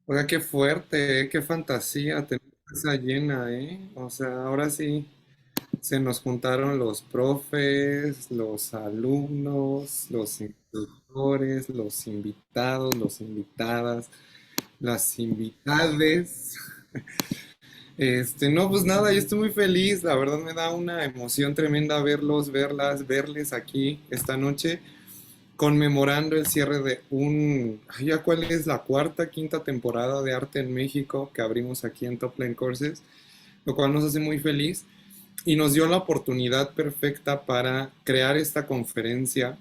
Oiga, qué fuerte, qué fantasía tener esa llena, ¿eh? O sea, ahora sí se nos juntaron los profes, los alumnos, los instructores, los invitados, los invitadas, las invitades. No, pues nada, yo estoy muy feliz, la verdad me da una emoción tremenda verlos, verlas, verles aquí esta noche, conmemorando el cierre de ¿ya cuál es la cuarta, quinta temporada de Arte en México que abrimos aquí en Top Line Courses? Lo cual nos hace muy feliz y nos dio la oportunidad perfecta para crear esta conferencia,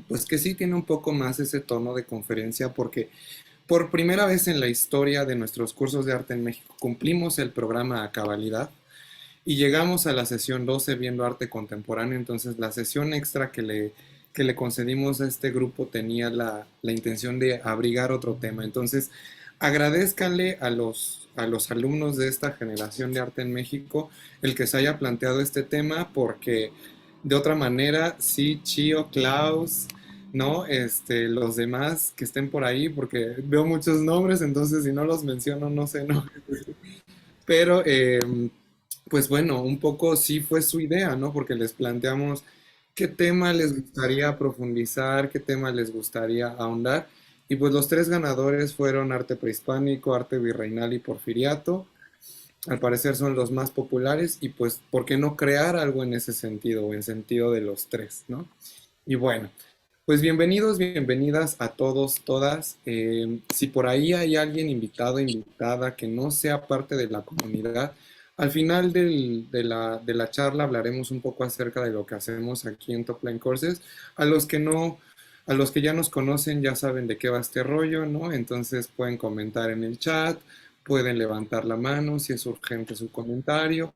pues que sí tiene un poco más ese tono de conferencia porque por primera vez en la historia de nuestros cursos de arte en México cumplimos el programa a cabalidad y llegamos a la sesión 12 viendo arte contemporáneo. Entonces la sesión extra que le concedimos a este grupo tenía la intención de abrigar otro tema. Entonces agradezcanle a los alumnos de esta generación de arte en México el que se haya planteado este tema, porque de otra manera, sí, Chio, Klaus, ¿no? Los demás que estén por ahí, porque veo muchos nombres, entonces si no los menciono, no sé, ¿no? Pero, pues bueno, un poco sí fue su idea, ¿no? Porque les planteamos qué tema les gustaría profundizar, qué tema les gustaría ahondar. Y pues los tres ganadores fueron arte prehispánico, arte virreinal y porfiriato. Al parecer son los más populares y pues, ¿por qué no crear algo en ese sentido o en sentido de los tres, ¿no? Y bueno, pues bienvenidos, bienvenidas a todos, todas. Si por ahí hay alguien invitado, invitada que no sea parte de la comunidad, al final de la charla hablaremos un poco acerca de lo que hacemos aquí en Top Line Courses. A los que no, a los que ya nos conocen ya saben de qué va este rollo, ¿no? Entonces pueden comentar en el chat, pueden levantar la mano si es urgente su comentario.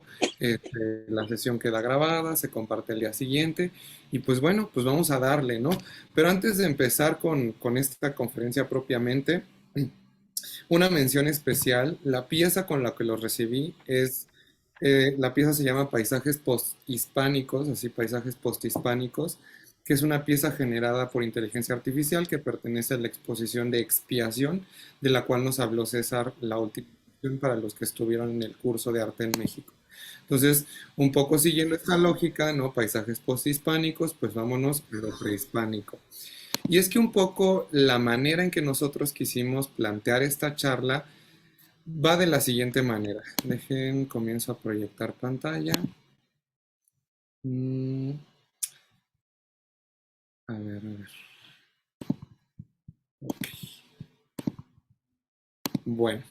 La sesión queda grabada, se comparte el día siguiente. Y pues bueno, pues vamos a darle, ¿no? Pero antes de empezar con esta conferencia propiamente, una mención especial, la pieza con la que los recibí la pieza se llama Paisajes Posthispánicos, así Paisajes Posthispánicos, que es una pieza generada por inteligencia artificial que pertenece a la exposición de Expiación, de la cual nos habló César la última sesión para los que estuvieron en el curso de arte en México. Entonces, un poco siguiendo esta lógica, ¿no? Paisajes posthispánicos, pues vámonos a lo prehispánico. Y es que un poco la manera en que nosotros quisimos plantear esta charla va de la siguiente manera. Dejen, comienzo a proyectar pantalla. Mm, a ver, a ver. Bueno,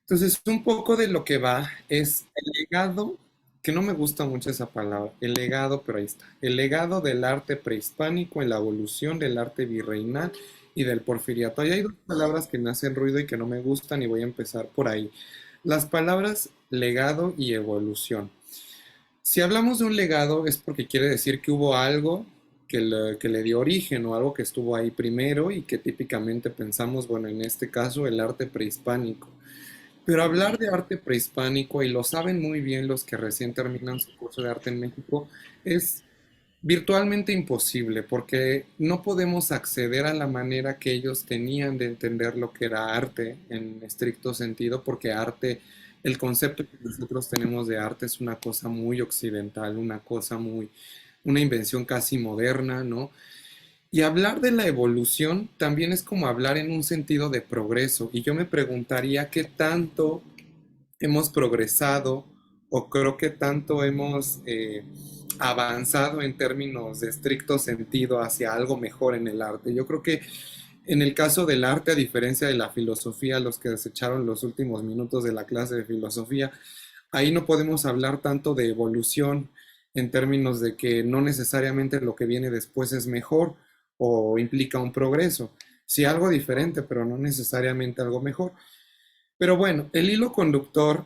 entonces un poco de lo que va es el legado, que no me gusta mucho esa palabra, el legado, pero ahí está. El legado del arte prehispánico en la evolución del arte virreinal y del porfiriato. Ahí hay dos palabras que me hacen ruido y que no me gustan y voy a empezar por ahí. Las palabras legado y evolución. Si hablamos de un legado es porque quiere decir que hubo algo que le dio origen o algo que estuvo ahí primero y que típicamente pensamos, bueno, en este caso el arte prehispánico. Pero hablar de arte prehispánico, y lo saben muy bien los que recién terminan su curso de arte en México, es virtualmente imposible porque no podemos acceder a la manera que ellos tenían de entender lo que era arte en estricto sentido, porque arte, el concepto que nosotros tenemos de arte es una cosa muy occidental, una invención casi moderna, ¿no? Y hablar de la evolución también es como hablar en un sentido de progreso. Y yo me preguntaría qué tanto hemos progresado o creo que tanto hemos avanzado en términos de estricto sentido hacia algo mejor en el arte. Yo creo que en el caso del arte, a diferencia de la filosofía, los que desecharon los últimos minutos de la clase de filosofía, ahí no podemos hablar tanto de evolución en términos de que no necesariamente lo que viene después es mejor o implica un progreso. Sí, algo diferente, pero no necesariamente algo mejor. Pero bueno, el hilo conductor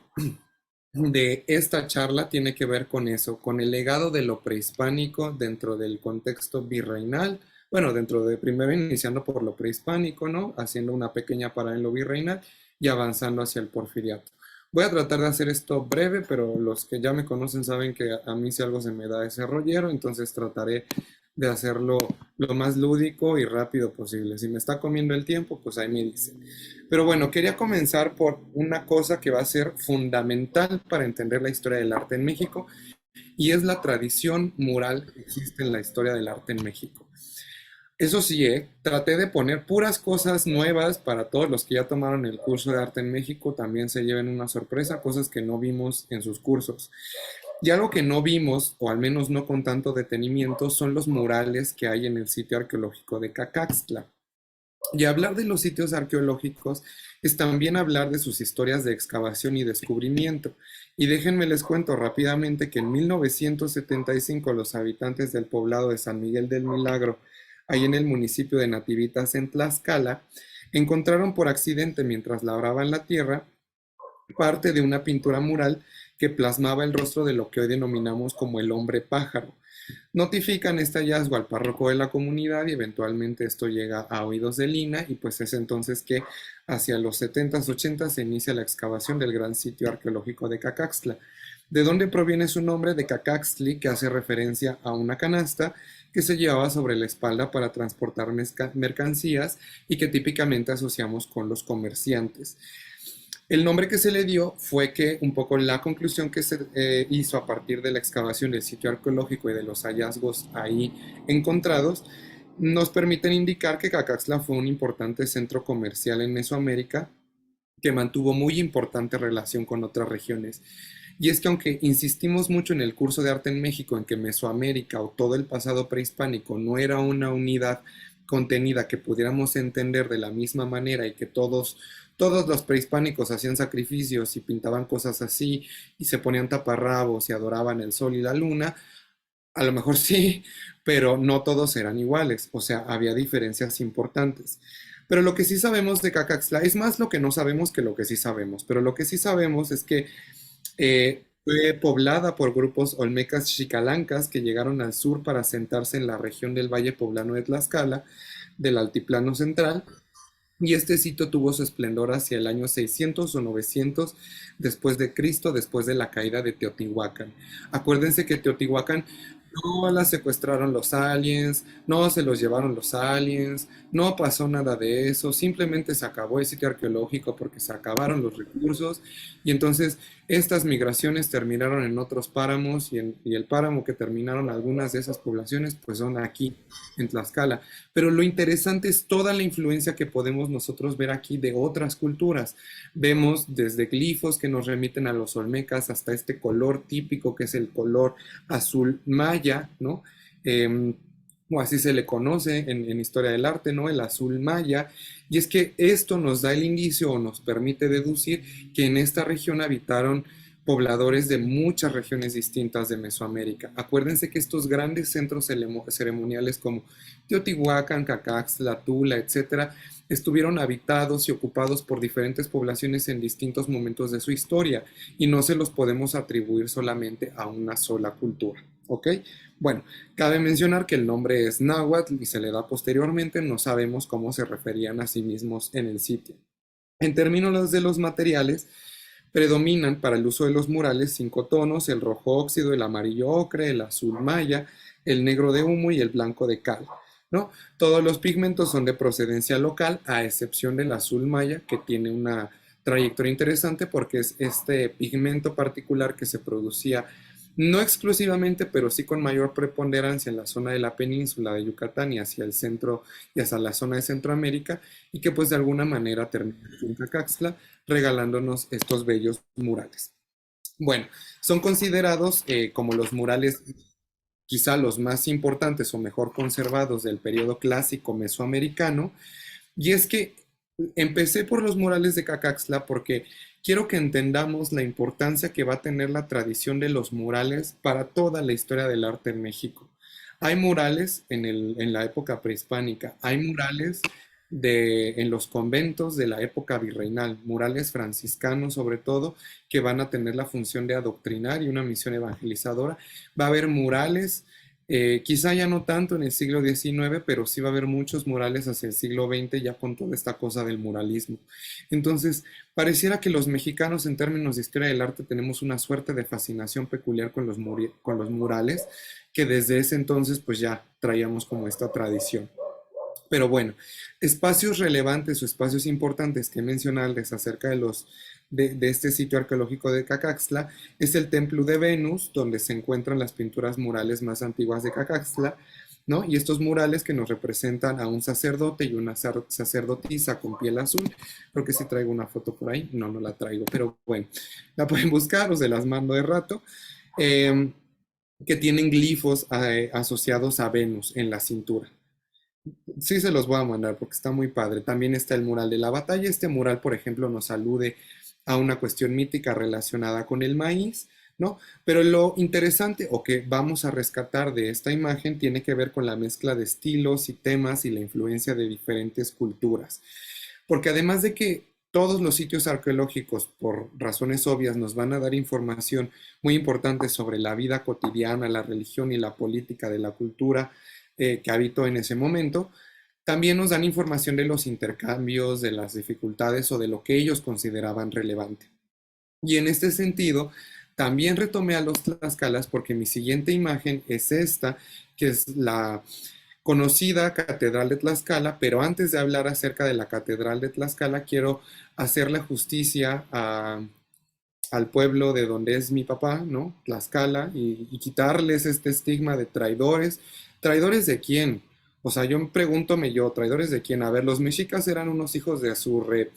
de esta charla tiene que ver con eso, con el legado de lo prehispánico dentro del contexto virreinal, bueno, dentro de primero iniciando por lo prehispánico, ¿no? Haciendo una pequeña parada en lo virreinal y avanzando hacia el porfiriato. Voy a tratar de hacer esto breve, pero los que ya me conocen saben que a mí si algo se me da ese rollero, entonces trataré de hacerlo lo más lúdico y rápido posible. Si me está comiendo el tiempo, pues ahí me dice. Pero bueno, quería comenzar por una cosa que va a ser fundamental para entender la historia del arte en México y es la tradición mural que existe en la historia del arte en México. Eso sí, traté de poner puras cosas nuevas para todos los que ya tomaron el curso de arte en México, también se lleven una sorpresa, cosas que no vimos en sus cursos. Y algo que no vimos, o al menos no con tanto detenimiento, son los murales que hay en el sitio arqueológico de Cacaxtla. Y hablar de los sitios arqueológicos es también hablar de sus historias de excavación y descubrimiento. Y déjenme les cuento rápidamente que en 1975 los habitantes del poblado de San Miguel del Milagro, ahí en el municipio de Nativitas en Tlaxcala, encontraron por accidente mientras labraban la tierra parte de una pintura mural que plasmaba el rostro de lo que hoy denominamos como el hombre pájaro. Notifican este hallazgo al párroco de la comunidad y eventualmente esto llega a oídos de Lina y pues es entonces que hacia los 70s, 80s se inicia la excavación del gran sitio arqueológico de Cacaxtla. ¿De dónde proviene su nombre? De Cacaxtli, que hace referencia a una canasta que se llevaba sobre la espalda para transportar mercancías y que típicamente asociamos con los comerciantes. El nombre que se le dio fue que un poco la conclusión que se hizo a partir de la excavación del sitio arqueológico y de los hallazgos ahí encontrados, nos permiten indicar que Cacaxtla fue un importante centro comercial en Mesoamérica que mantuvo muy importante relación con otras regiones. Y es que aunque insistimos mucho en el curso de arte en México en que Mesoamérica o todo el pasado prehispánico no era una unidad contenida que pudiéramos entender de la misma manera y que todos los prehispánicos hacían sacrificios y pintaban cosas así y se ponían taparrabos y adoraban el sol y la luna, a lo mejor sí, pero no todos eran iguales, o sea, había diferencias importantes. Pero lo que sí sabemos de Cacaxtla es más lo que no sabemos que lo que sí sabemos, pero lo que sí sabemos es que fue poblada por grupos olmecas xicalancas que llegaron al sur para asentarse en la región del Valle Poblano de Tlaxcala, del Altiplano Central, y este sitio tuvo su esplendor hacia el año 600 o 900 después de Cristo, después de la caída de Teotihuacán. Acuérdense que Teotihuacán no la secuestraron los aliens, no se los llevaron los aliens, no pasó nada de eso, simplemente se acabó el sitio arqueológico porque se acabaron los recursos y entonces estas migraciones terminaron en otros páramos y el páramo que terminaron algunas de esas poblaciones pues son aquí en Tlaxcala. Pero lo interesante es toda la influencia que podemos nosotros ver aquí de otras culturas. Vemos desde glifos que nos remiten a los olmecas hasta este color típico que es el color azul maya, ¿no? O así se le conoce en historia del arte, ¿no? El azul maya. Y es que esto nos da el indicio o nos permite deducir que en esta región habitaron pobladores de muchas regiones distintas de Mesoamérica. Acuérdense que estos grandes centros ceremoniales como Teotihuacán, Cacaxtla, Tula, etcétera, estuvieron habitados y ocupados por diferentes poblaciones en distintos momentos de su historia y no se los podemos atribuir solamente a una sola cultura. ¿Ok? Bueno, cabe mencionar que el nombre es náhuatl y se le da posteriormente, no sabemos cómo se referían a sí mismos en el sitio. En términos de los materiales, predominan para el uso de los murales 5 tonos: el rojo óxido, el amarillo ocre, el azul maya, el negro de humo y el blanco de cal, ¿no? Todos los pigmentos son de procedencia local, a excepción del azul maya, que tiene una trayectoria interesante porque es este pigmento particular que se producía no exclusivamente, pero sí con mayor preponderancia en la zona de la península de Yucatán y hacia el centro y hacia la zona de Centroamérica, y que pues de alguna manera termina en Cacaxtla regalándonos estos bellos murales. Bueno, son considerados como los murales quizá los más importantes o mejor conservados del periodo clásico mesoamericano, y es que empecé por los murales de Cacaxtla porque quiero que entendamos la importancia que va a tener la tradición de los murales para toda la historia del arte en México. Hay murales en la época prehispánica, hay murales en los conventos de la época virreinal, murales franciscanos sobre todo, que van a tener la función de adoctrinar y una misión evangelizadora. Va a haber murales Quizá ya no tanto en el siglo XIX, pero sí va a haber muchos murales hacia el siglo XX ya con toda esta cosa del muralismo. Entonces, pareciera que los mexicanos en términos de historia del arte tenemos una suerte de fascinación peculiar con con los murales, que desde ese entonces pues ya traíamos como esta tradición. Pero bueno, espacios relevantes o espacios importantes que mencionarles acerca de de este sitio arqueológico de Cacaxtla es el Templo de Venus, donde se encuentran las pinturas murales más antiguas de Cacaxtla, ¿no? Y estos murales que nos representan a un sacerdote y una sacerdotisa con piel azul. Creo que si traigo una foto por ahí. No, no la traigo, pero bueno, la pueden buscar o se las mando de rato. Eh, que tienen glifos asociados a Venus en la cintura. Sí, se los voy a mandar porque está muy padre. También está el mural de la batalla. Este mural, por ejemplo, nos alude a una cuestión mítica relacionada con el maíz, ¿no? Pero lo interesante o que vamos a rescatar de esta imagen tiene que ver con la mezcla de estilos y temas y la influencia de diferentes culturas. Porque además de que todos los sitios arqueológicos, por razones obvias, nos van a dar información muy importante sobre la vida cotidiana, la religión y la política de la cultura que habitó en ese momento, también nos dan información de los intercambios, de las dificultades o de lo que ellos consideraban relevante. Y en este sentido, también retomé a los tlaxcalas porque mi siguiente imagen es esta, que es la conocida Catedral de Tlaxcala, pero antes de hablar acerca de la Catedral de Tlaxcala, quiero hacerle justicia al pueblo de donde es mi papá, ¿no? Tlaxcala, y quitarles este estigma de traidores. ¿Traidores de quién? O sea, yo pregúntome yo, ¿traidores de quién? A ver, los mexicas eran unos hijos de Azurre,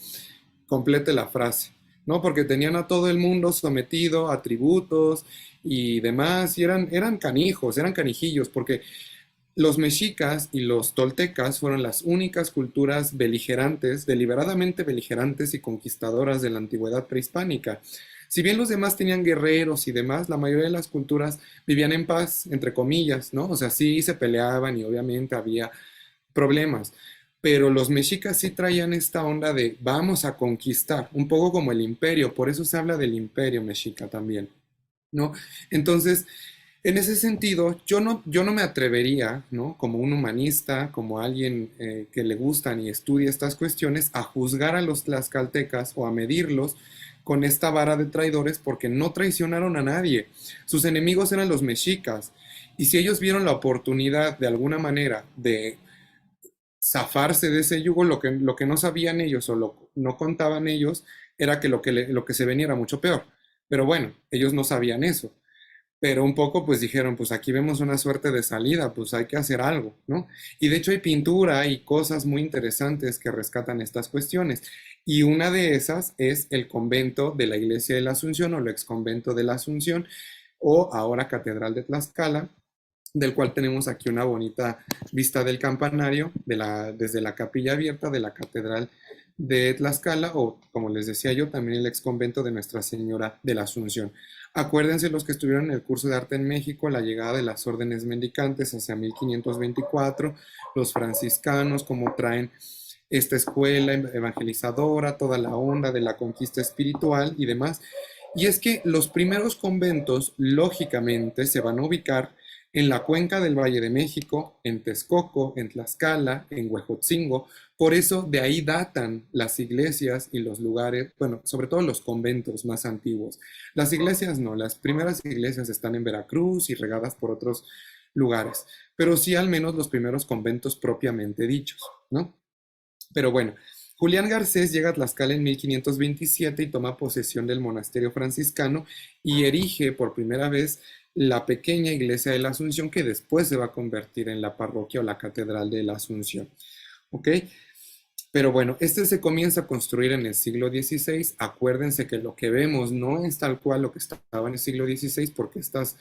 complete la frase, ¿no? Porque tenían a todo el mundo sometido a tributos y demás, y eran canijos, eran canijillos, porque los mexicas y los toltecas fueron las únicas culturas beligerantes, deliberadamente beligerantes y conquistadoras de la antigüedad prehispánica. Si bien los demás tenían guerreros y demás, la mayoría de las culturas vivían en paz, entre comillas, ¿no? O sea, sí se peleaban y obviamente había problemas, pero los mexicas sí traían esta onda de vamos a conquistar, un poco como el imperio, por eso se habla del imperio mexica también, ¿no? Entonces, en ese sentido, yo no me atrevería, ¿no? Como un humanista, como alguien que le gustan y estudia estas cuestiones, a juzgar a los tlaxcaltecas o a medirlos con esta vara de traidores porque no traicionaron a nadie. Sus enemigos eran los mexicas. Y si ellos vieron la oportunidad de alguna manera de zafarse de ese yugo, lo que no sabían ellos o no contaban ellos era que lo que se venía era mucho peor. Pero bueno, ellos no sabían eso. Pero un poco pues dijeron, pues aquí vemos una suerte de salida, pues hay que hacer algo, ¿no? Y de hecho hay pintura y cosas muy interesantes que rescatan estas cuestiones. Y una de esas es el convento de la Iglesia de la Asunción o el ex convento de la Asunción o ahora Catedral de Tlaxcala, del cual tenemos aquí una bonita vista del campanario desde la capilla abierta de la Catedral de Tlaxcala, o como les decía yo, también el ex convento de Nuestra Señora de la Asunción. Acuérdense los que estuvieron en el curso de arte en México, la llegada de las órdenes mendicantes hacia 1524, los franciscanos, cómo traen esta escuela evangelizadora, toda la onda de la conquista espiritual y demás. Y es que los primeros conventos, lógicamente, se van a ubicar en la cuenca del Valle de México, en Texcoco, en Tlaxcala, en Huejotzingo. Por eso de ahí datan las iglesias y los lugares, bueno, sobre todo los conventos más antiguos. Las iglesias no, las primeras iglesias están en Veracruz y regadas por otros lugares, pero sí al menos los primeros conventos propiamente dichos, ¿no? Pero bueno, Julián Garcés llega a Tlaxcala en 1527 y toma posesión del monasterio franciscano y erige por primera vez la pequeña iglesia de la Asunción que después se va a convertir en la parroquia o la catedral de la Asunción. ¿Ok? Pero bueno, este se comienza a construir en el siglo XVI. Acuérdense que lo que vemos no es tal cual lo que estaba en el siglo XVI porque estas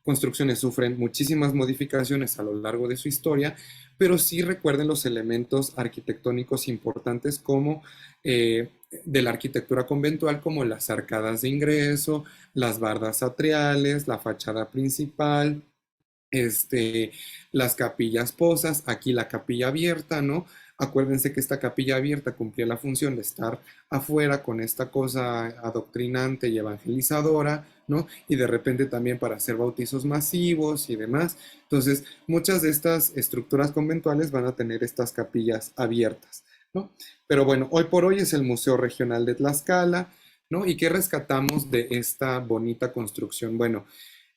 construcciones sufren muchísimas modificaciones a lo largo de su historia, pero sí recuerden los elementos arquitectónicos importantes como de la arquitectura conventual, como las arcadas de ingreso, las bardas atriales, la fachada principal, este, las capillas posas, aquí la capilla abierta, ¿no? Acuérdense que esta capilla abierta cumplía la función de estar afuera con esta cosa adoctrinante y evangelizadora, ¿no? Y de repente también para hacer bautizos masivos y demás. Entonces, muchas de estas estructuras conventuales van a tener estas capillas abiertas, ¿no? Pero bueno, hoy por hoy es el Museo Regional de Tlaxcala, ¿no? ¿Y qué rescatamos de esta bonita construcción? Bueno,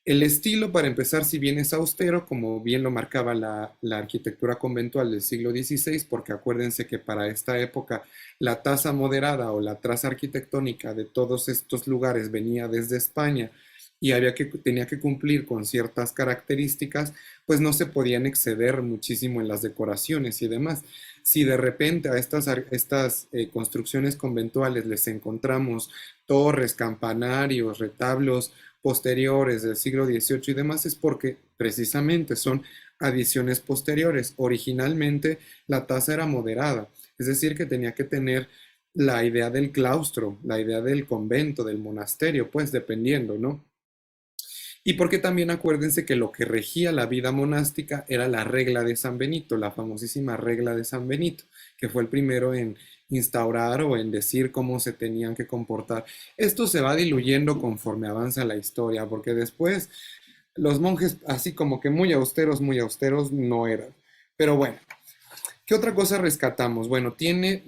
el estilo, para empezar, si bien es austero, como bien lo marcaba la arquitectura conventual del siglo XVI, porque acuérdense que para esta época la tasa moderada o la traza arquitectónica de todos estos lugares venía desde España y tenía que cumplir con ciertas características, pues no se podían exceder muchísimo en las decoraciones y demás. Si de repente a estas construcciones conventuales les encontramos torres, campanarios, retablos, posteriores del siglo XVIII y demás es porque precisamente son adiciones posteriores. Originalmente la tasa era moderada, es decir, que tenía que tener la idea del claustro, la idea del convento, del monasterio, pues dependiendo, ¿no? Y porque también acuérdense que lo que regía la vida monástica era la regla de San Benito, la famosísima regla de San Benito, que fue el primero en instaurar o en decir cómo se tenían que comportar. Esto se va diluyendo conforme avanza la historia, porque después los monjes así como que muy austeros no eran. Pero bueno, ¿qué otra cosa rescatamos? Bueno, tiene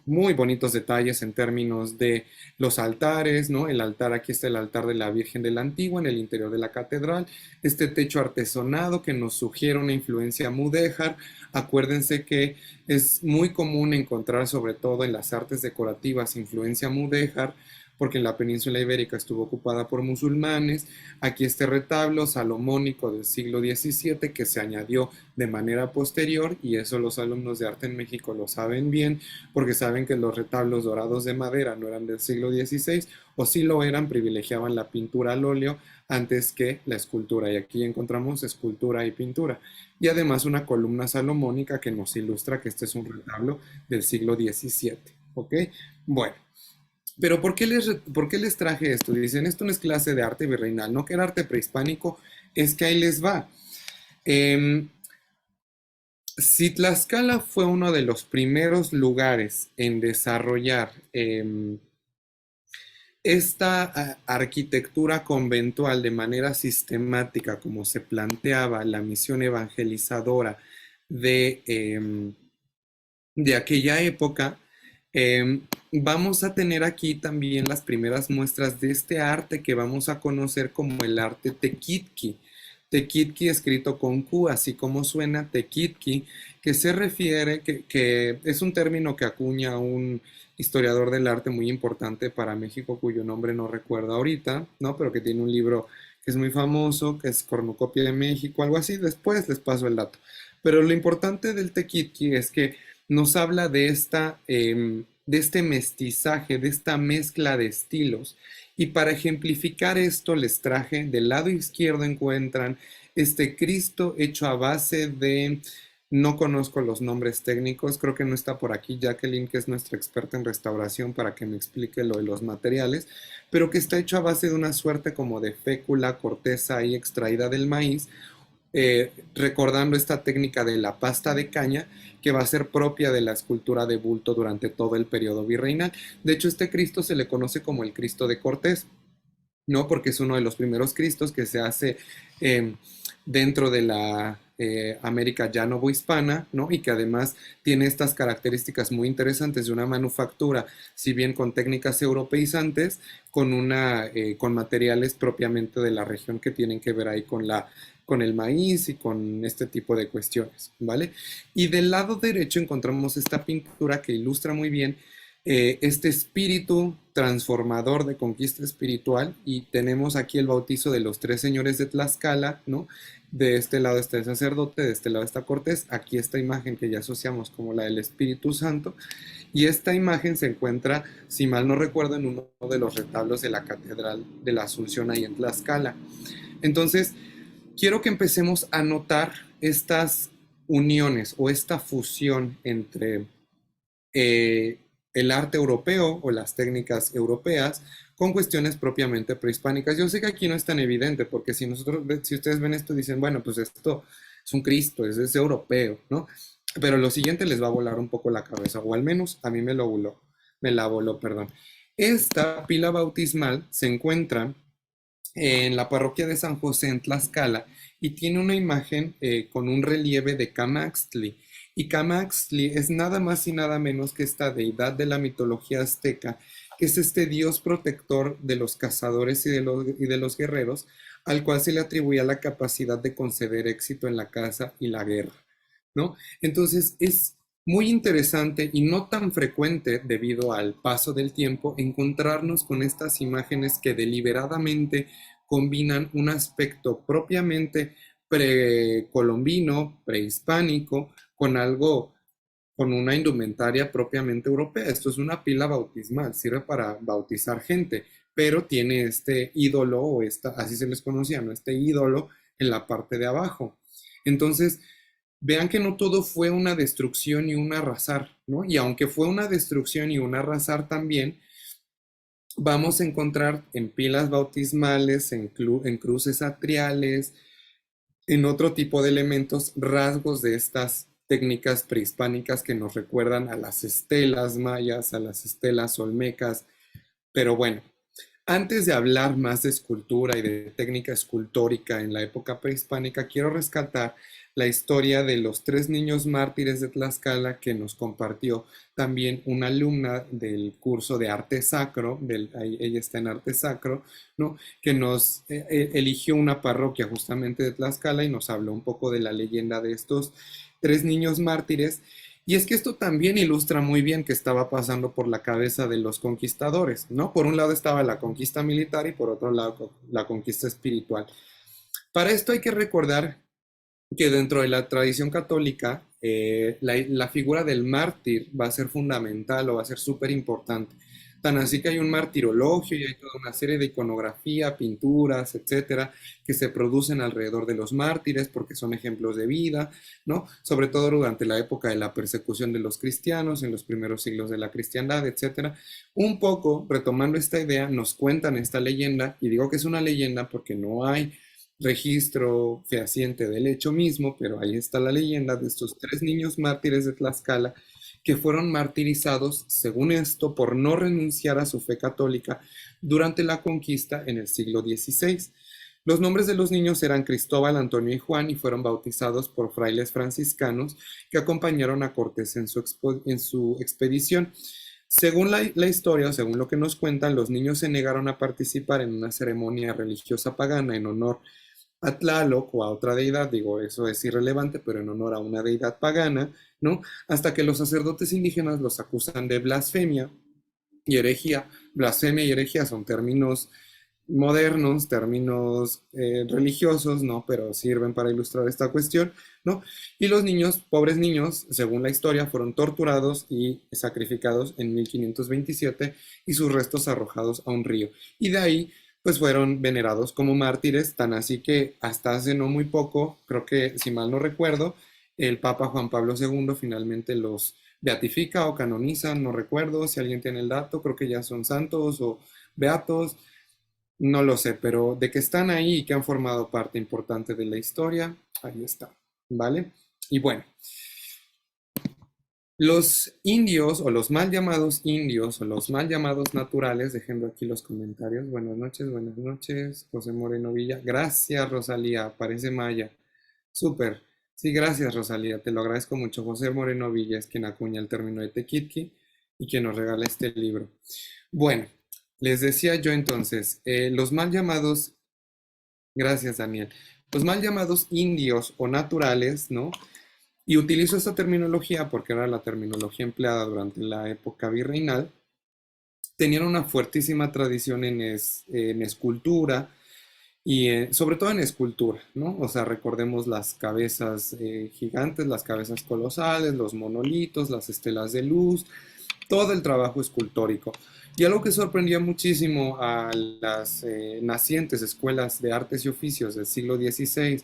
muy bonitos detalles en términos de los altares, ¿no? El altar, aquí está el altar de la Virgen de la Antigua en el interior de la catedral. Este techo artesonado que nos sugiere una influencia mudéjar. Acuérdense que es muy común encontrar, sobre todo en las artes decorativas, influencia mudéjar, porque en la península ibérica estuvo ocupada por musulmanes. Aquí este retablo salomónico del siglo XVII que se añadió de manera posterior, y eso los alumnos de arte en México lo saben bien, porque saben que los retablos dorados de madera no eran del siglo XVI, o si lo eran, privilegiaban la pintura al óleo antes que la escultura, y aquí encontramos escultura y pintura. Y además una columna salomónica que nos ilustra que este es un retablo del siglo XVII. ¿Ok? Bueno. Pero por qué les traje esto? Dicen, esto no es clase de arte virreinal, no que era arte prehispánico, es que ahí les va. Eh, si Tlaxcala fue uno de los primeros lugares en desarrollar esta arquitectura conventual de manera sistemática, como se planteaba la misión evangelizadora de, de aquella época, vamos a tener aquí también las primeras muestras de este arte que vamos a conocer como el arte tequitqui. Tequitqui escrito con Q, así como suena tequitqui, que se refiere, que es un término que acuña un historiador del arte muy importante para México, cuyo nombre no recuerdo ahorita, ¿no? Pero que tiene un libro que es muy famoso, que es Cornucopia de México, algo así. Después les paso el dato. Pero lo importante del tequitqui es que nos habla de este mestizaje, de esta mezcla de estilos. Y para ejemplificar esto les traje, del lado izquierdo encuentran este Cristo hecho a base de, no conozco los nombres técnicos, creo que no está por aquí Jacqueline, que es nuestra experta en restauración, para que me explique lo de los materiales, pero que está hecho a base de una suerte como de fécula, corteza ahí extraída del maíz, recordando esta técnica de la pasta de caña que va a ser propia de la escultura de bulto durante todo el periodo virreinal. De hecho, este Cristo se le conoce como el Cristo de Cortés, ¿no? Porque es uno de los primeros Cristos que se hace dentro de la América llano-hispana, ¿no? Y que además tiene estas características muy interesantes de una manufactura, si bien con técnicas europeizantes, con materiales propiamente de la región que tienen que ver ahí con el maíz y con este tipo de cuestiones, ¿vale? Y del lado derecho encontramos esta pintura que ilustra muy bien este espíritu transformador de conquista espiritual, y tenemos aquí el bautizo de los tres señores de Tlaxcala, ¿no? De este lado está el sacerdote, de este lado está Cortés, aquí esta imagen que ya asociamos como la del Espíritu Santo, y esta imagen se encuentra, si mal no recuerdo, en uno de los retablos de la Catedral de la Asunción ahí en Tlaxcala. Entonces, quiero que empecemos a notar estas uniones o esta fusión entre eh, el arte europeo o las técnicas europeas con cuestiones propiamente prehispánicas. Yo sé que aquí no es tan evidente, porque si ustedes ven esto, dicen, bueno, pues esto es un Cristo, es europeo, ¿no? Pero lo siguiente les va a volar un poco la cabeza, o al menos a mí me la voló, perdón. Esta pila bautismal se encuentra en la parroquia de San José en Tlaxcala y tiene una imagen con un relieve de Camaxtli. Y Camaxtli es nada más y nada menos que esta deidad de la mitología azteca, que es este dios protector de los cazadores y de los guerreros, al cual se le atribuía la capacidad de conceder éxito en la caza y la guerra, ¿no? Entonces es muy interesante y no tan frecuente debido al paso del tiempo encontrarnos con estas imágenes que deliberadamente combinan un aspecto propiamente precolombino, prehispánico, con algo, con una indumentaria propiamente europea. Esto es una pila bautismal, sirve para bautizar gente, pero tiene este ídolo o así se les conocía, ¿no? Este ídolo en la parte de abajo. Entonces, vean que no todo fue una destrucción y un arrasar, ¿no? Y aunque fue una destrucción y un arrasar también, vamos a encontrar en pilas bautismales, en cruces atriales, en otro tipo de elementos, rasgos de estas técnicas prehispánicas que nos recuerdan a las estelas mayas, a las estelas olmecas. Pero bueno, antes de hablar más de escultura y de técnica escultórica en la época prehispánica, quiero rescatar la historia de los tres niños mártires de Tlaxcala que nos compartió también una alumna del curso de arte sacro, ella está en arte sacro, ¿no? Que nos eligió una parroquia justamente de Tlaxcala y nos habló un poco de la leyenda de estos tres niños mártires. Y es que esto también ilustra muy bien qué estaba pasando por la cabeza de los conquistadores, ¿no? Por un lado estaba la conquista militar y por otro lado la conquista espiritual. Para esto hay que recordar que dentro de la tradición católica, la figura del mártir va a ser fundamental o va a ser súper importante. Tan así que hay un martirologio y hay toda una serie de iconografía, pinturas, etcétera, que se producen alrededor de los mártires porque son ejemplos de vida, ¿no? Sobre todo durante la época de la persecución de los cristianos, en los primeros siglos de la cristiandad, etcétera. Un poco, retomando esta idea, nos cuentan esta leyenda, y digo que es una leyenda porque no hay registro fehaciente del hecho mismo, pero ahí está la leyenda de estos tres niños mártires de Tlaxcala que fueron martirizados, según esto, por no renunciar a su fe católica durante la conquista en el siglo XVI. Los nombres de los niños eran Cristóbal, Antonio y Juan y fueron bautizados por frailes franciscanos que acompañaron a Cortés en su expedición. Según la historia, o según lo que nos cuentan, los niños se negaron a participar en una ceremonia religiosa pagana en honor a Tlaloc o a otra deidad, digo, eso es irrelevante, pero en honor a una deidad pagana, ¿no? Hasta que los sacerdotes indígenas los acusan de blasfemia y herejía. Blasfemia y herejía son términos modernos, términos religiosos, ¿no? Pero sirven para ilustrar esta cuestión, ¿no? Y los niños, pobres niños, según la historia, fueron torturados y sacrificados en 1527 y sus restos arrojados a un río. Y de ahí pues fueron venerados como mártires, tan así que hasta hace no muy poco, creo que si mal no recuerdo, el Papa Juan Pablo II finalmente los beatifica o canoniza, no recuerdo si alguien tiene el dato, creo que ya son santos o beatos, no lo sé, pero de que están ahí y que han formado parte importante de la historia, ahí está, ¿vale? Y bueno, los indios o los mal llamados indios o los mal llamados naturales, dejando aquí los comentarios. Buenas noches, José Moreno Villa. Gracias, Rosalía, parece maya. Súper. Sí, gracias, Rosalía, te lo agradezco mucho. José Moreno Villa es quien acuña el término de tequitqui y quien nos regala este libro. Bueno, les decía yo entonces, los mal llamados, gracias, Daniel, los mal llamados indios o naturales, ¿no? Y utilizo esta terminología porque era la terminología empleada durante la época virreinal. Tenían una fuertísima tradición en escultura y sobre todo en escultura, ¿no? O sea, recordemos las cabezas gigantes, las cabezas colosales, los monolitos, las estelas de luz, todo el trabajo escultórico. Y algo que sorprendía muchísimo a las nacientes escuelas de artes y oficios del siglo XVI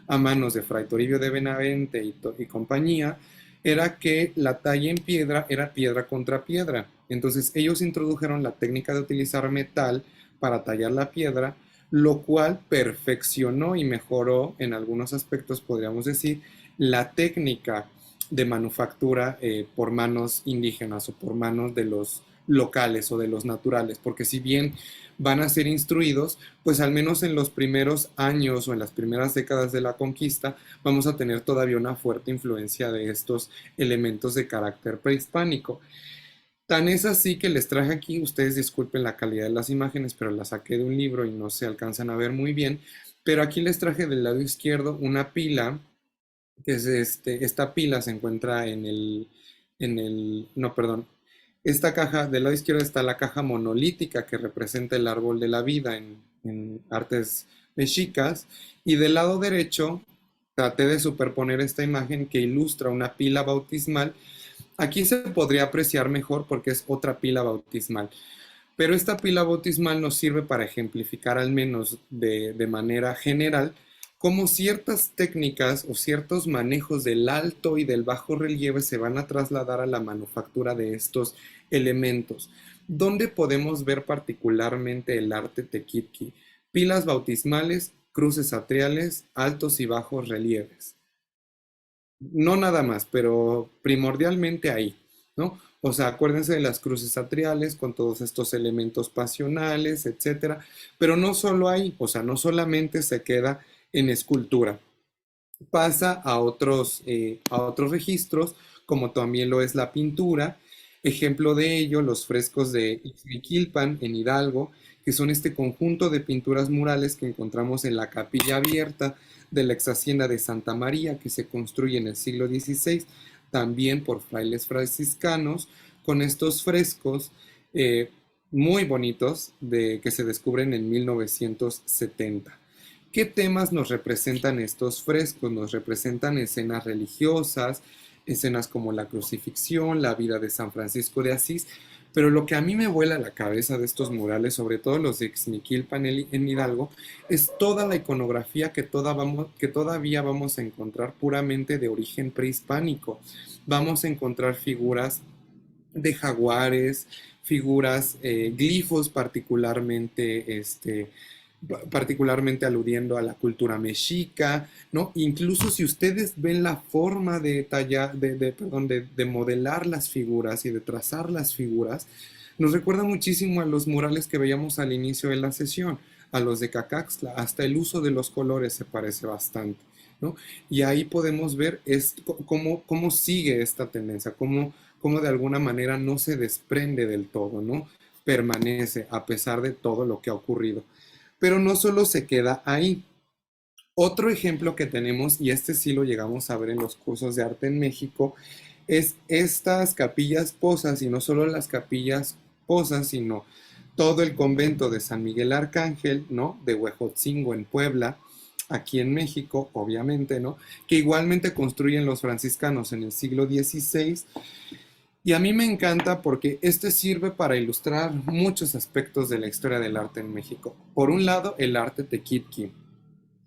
a manos de Fray Toribio de Benavente y compañía, era que la talla en piedra era piedra contra piedra. Entonces ellos introdujeron la técnica de utilizar metal para tallar la piedra, lo cual perfeccionó y mejoró en algunos aspectos, podríamos decir, la técnica de manufactura por manos indígenas o por manos de los locales o de los naturales, porque si bien van a ser instruidos, pues al menos en los primeros años o en las primeras décadas de la conquista vamos a tener todavía una fuerte influencia de estos elementos de carácter prehispánico. Tan es así que les traje aquí, ustedes disculpen la calidad de las imágenes, pero las saqué de un libro y no se alcanzan a ver muy bien, pero aquí les traje del lado izquierdo una pila, que es esta pila se encuentra no, perdón, esta caja, del lado izquierdo está la caja monolítica que representa el árbol de la vida en artes mexicas, y del lado derecho traté de superponer esta imagen que ilustra una pila bautismal. Aquí se podría apreciar mejor porque es otra pila bautismal, pero esta pila bautismal nos sirve para ejemplificar al menos de manera general cómo ciertas técnicas o ciertos manejos del alto y del bajo relieve se van a trasladar a la manufactura de estos elementos. ¿Dónde podemos ver particularmente el arte tequitqui? Pilas bautismales, cruces atriales, altos y bajos relieves. No nada más, pero primordialmente ahí, ¿no? O sea, acuérdense de las cruces atriales con todos estos elementos pasionales, etcétera, pero no solo ahí, o sea, no solamente se queda en escultura, pasa a otros registros, como también lo es la pintura. Ejemplo de ello, los frescos de Ixmiquilpan en Hidalgo, que son este conjunto de pinturas murales que encontramos en la capilla abierta de la ex hacienda de Santa María, que se construye en el siglo XVI, también por frailes franciscanos, con estos frescos eh, muy bonitos que se descubren en 1970. ¿Qué temas nos representan estos frescos? Nos representan escenas religiosas, escenas como la crucifixión, la vida de San Francisco de Asís, pero lo que a mí me vuela la cabeza de estos murales, sobre todo los de Ixmiquilpan en Hidalgo, es toda la iconografía que todavía vamos a encontrar puramente de origen prehispánico. Vamos a encontrar figuras de jaguares, figuras, glifos particularmente aludiendo a la cultura mexica, ¿no? Incluso si ustedes ven la forma de tallar, perdón, de modelar las figuras y de trazar las figuras, nos recuerda muchísimo a los murales que veíamos al inicio de la sesión, a los de Cacaxtla, hasta el uso de los colores se parece bastante, ¿no? Y ahí podemos ver cómo sigue esta tendencia, cómo de alguna manera no se desprende del todo, ¿no? Permanece a pesar de todo lo que ha ocurrido. Pero no solo se queda ahí. Otro ejemplo que tenemos, y este sí lo llegamos a ver en los cursos de arte en México, es estas capillas posas, y no solo las capillas posas, sino todo el convento de San Miguel Arcángel, ¿no? De Huejotzingo en Puebla, aquí en México, obviamente, ¿no? Que igualmente construyen los franciscanos en el siglo XVI. Y a mí me encanta porque este sirve para ilustrar muchos aspectos de la historia del arte en México. Por un lado, el arte tequitqui.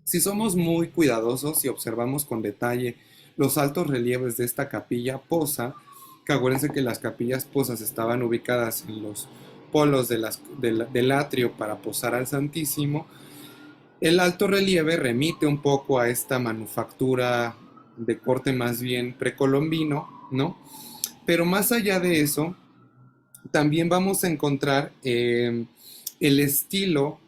Si somos muy cuidadosos y observamos con detalle los altos relieves de esta capilla posa, que acuérdense que las capillas posas estaban ubicadas en los polos del atrio para posar al Santísimo, el alto relieve remite un poco a esta manufactura de corte más bien precolombino, ¿no? Pero más allá de eso, también vamos a encontrar el estilo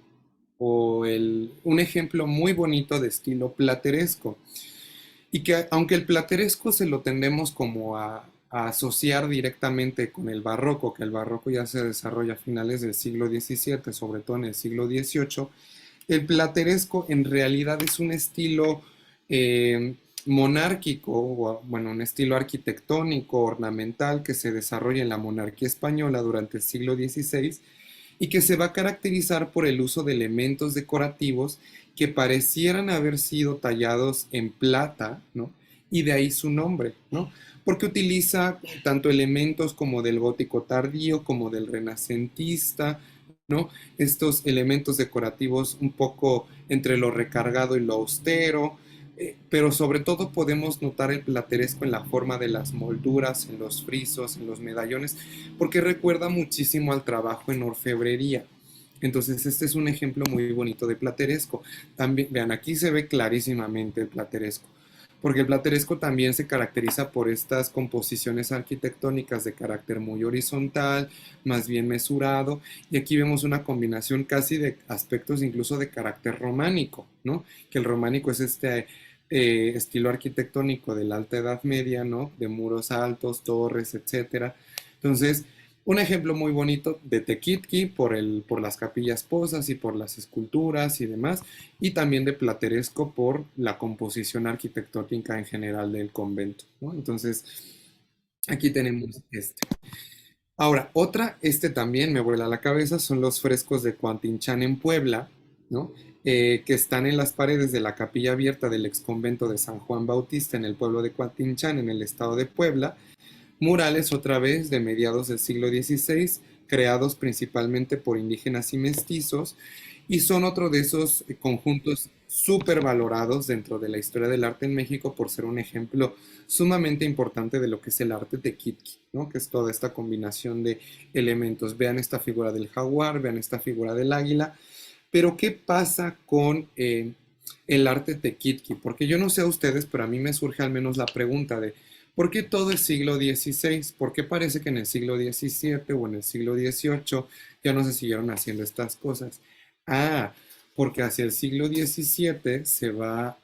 un ejemplo muy bonito de estilo plateresco. Y que aunque el plateresco se lo tendemos como a asociar directamente con el barroco, que el barroco ya se desarrolla a finales del siglo XVII, sobre todo en el siglo XVIII, el plateresco en realidad es un estilo monárquico, o, bueno, un estilo arquitectónico, ornamental, que se desarrolla en la monarquía española durante el siglo XVI y que se va a caracterizar por el uso de elementos decorativos que parecieran haber sido tallados en plata, ¿no? Y de ahí su nombre, ¿no? Porque utiliza tanto elementos como del gótico tardío, como del renacentista, ¿no? Estos elementos decorativos un poco entre lo recargado y lo austero, pero sobre todo podemos notar el plateresco en la forma de las molduras, en los frisos, en los medallones, porque recuerda muchísimo al trabajo en orfebrería. Entonces, este es un ejemplo muy bonito de plateresco. También, vean, aquí se ve clarísimamente el plateresco, porque el plateresco también se caracteriza por estas composiciones arquitectónicas de carácter muy horizontal, más bien mesurado, y aquí vemos una combinación casi de aspectos incluso de carácter románico, ¿no? Que el románico es este estilo arquitectónico de la Alta Edad Media, ¿no? De muros altos, torres, etcétera. Entonces, un ejemplo muy bonito de Tequitqui por las capillas posas y por las esculturas y demás, y también de Plateresco por la composición arquitectónica en general del convento, ¿no? Entonces, aquí tenemos este. Ahora, este también me vuela la cabeza, son los frescos de Cuantinchán en Puebla, ¿no? Que están en las paredes de la capilla abierta del exconvento de San Juan Bautista en el pueblo de Cuantinchán, en el estado de Puebla. Murales otra vez de mediados del siglo XVI, creados principalmente por indígenas y mestizos, y son otro de esos conjuntos súper valorados dentro de la historia del arte en México por ser un ejemplo sumamente importante de lo que es el arte tequitqui, ¿no? Que es toda esta combinación de elementos. Vean esta figura del jaguar, vean esta figura del águila, pero ¿qué pasa con el arte tequitqui? Porque yo no sé a ustedes, pero a mí me surge al menos la pregunta de ¿por qué todo es siglo XVI? ¿Por qué parece que en el siglo XVII o en el siglo XVIII ya no se siguieron haciendo estas cosas? Ah, porque hacia el siglo XVII se va a